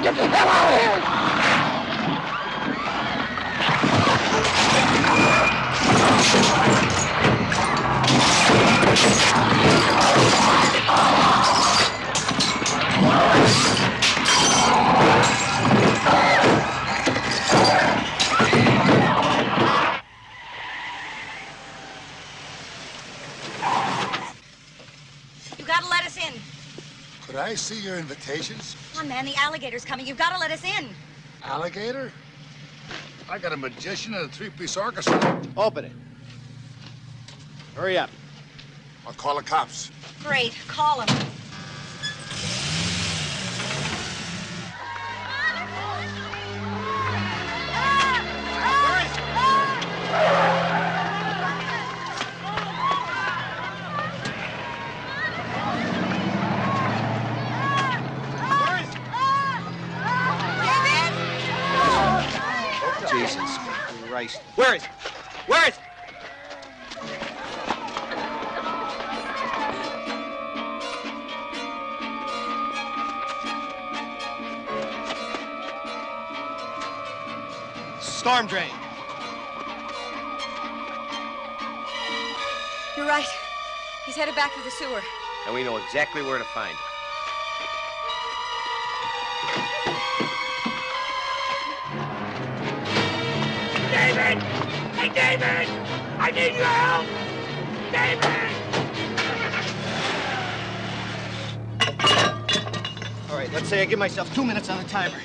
Get the hell out of here! You gotta let us in. Could I see your invitations? Come on, man, the alligator's coming. You've gotta let us in. Alligator? I got a magician and a three-piece orchestra. Open it. Hurry up. I'll call the cops. Great, call him. Jesus Christ. Where is it? Where is it? Storm drain. You're right. He's headed back for the sewer. And we know exactly where to find him. David! Hey, David! I need your help! David! All right, let's say I give myself 2 minutes on the timer.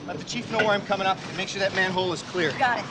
Let the chief know where I'm coming up and make sure that manhole is clear. Got it.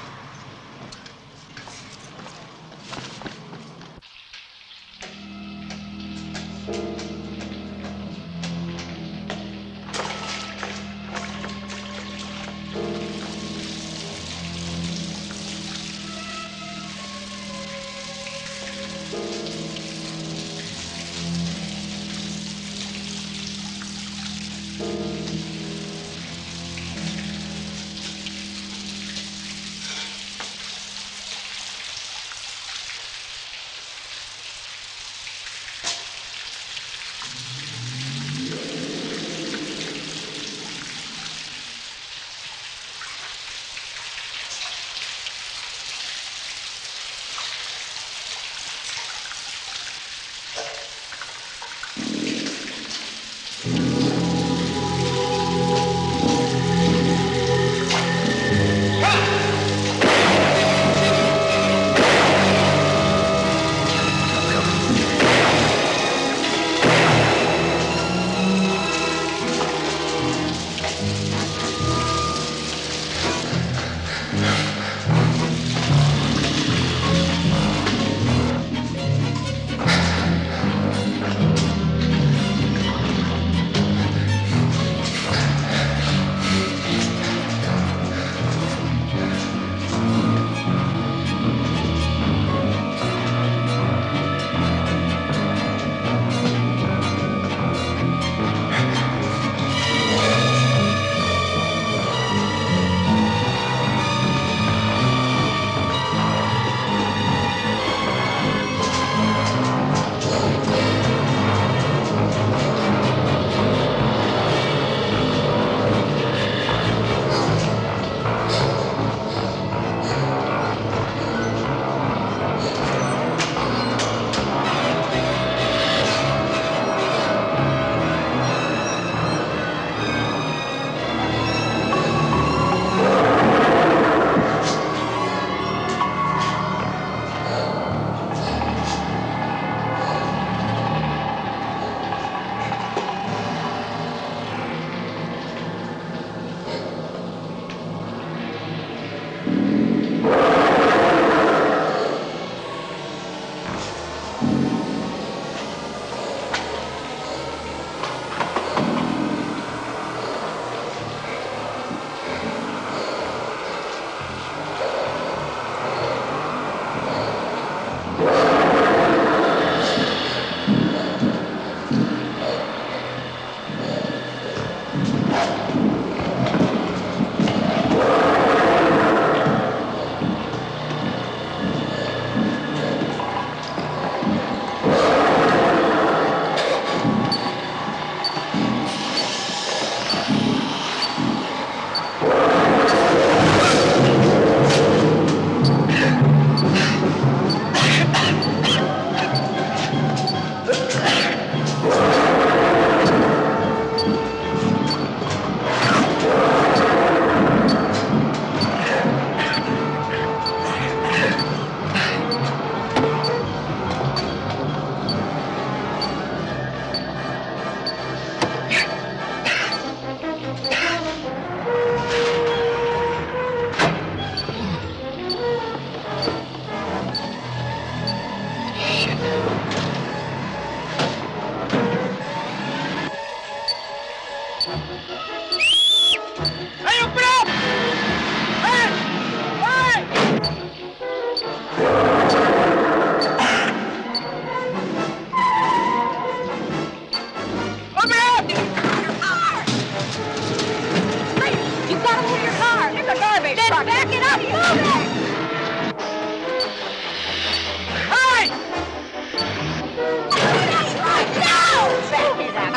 Hey, open up! Hey! Hey! Open up! Your car! Lady, you gotta move your car. It's a garbage truck. Then back it up. Move it! Hey! No!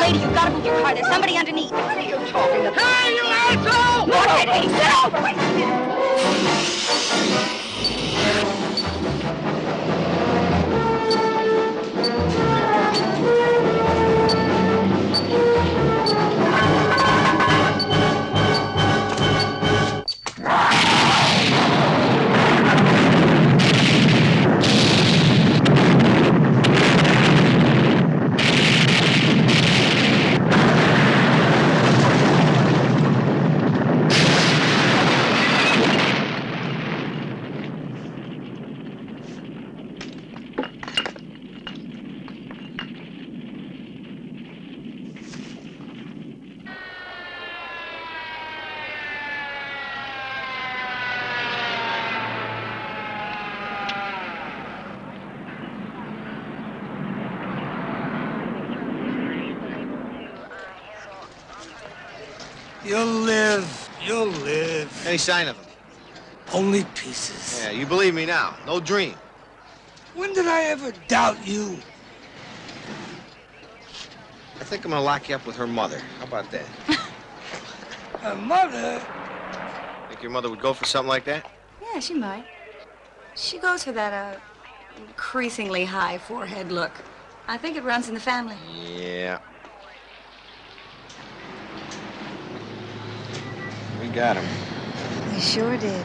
Lady, you gotta move your car. There's somebody underneath. What are you talking about? Hey, you asshole! Move it! Hey, sit over. Wait a minute. You'll live. You'll live. Any sign of him? Only pieces. Yeah, you believe me now. No dream. When did I ever doubt you? I think I'm gonna lock you up with her mother. How about that? Her mother? Think your mother would go for something like that? Yeah, she might. She goes for that, increasingly high forehead look. I think it runs in the family. Yeah. We got him. We sure did.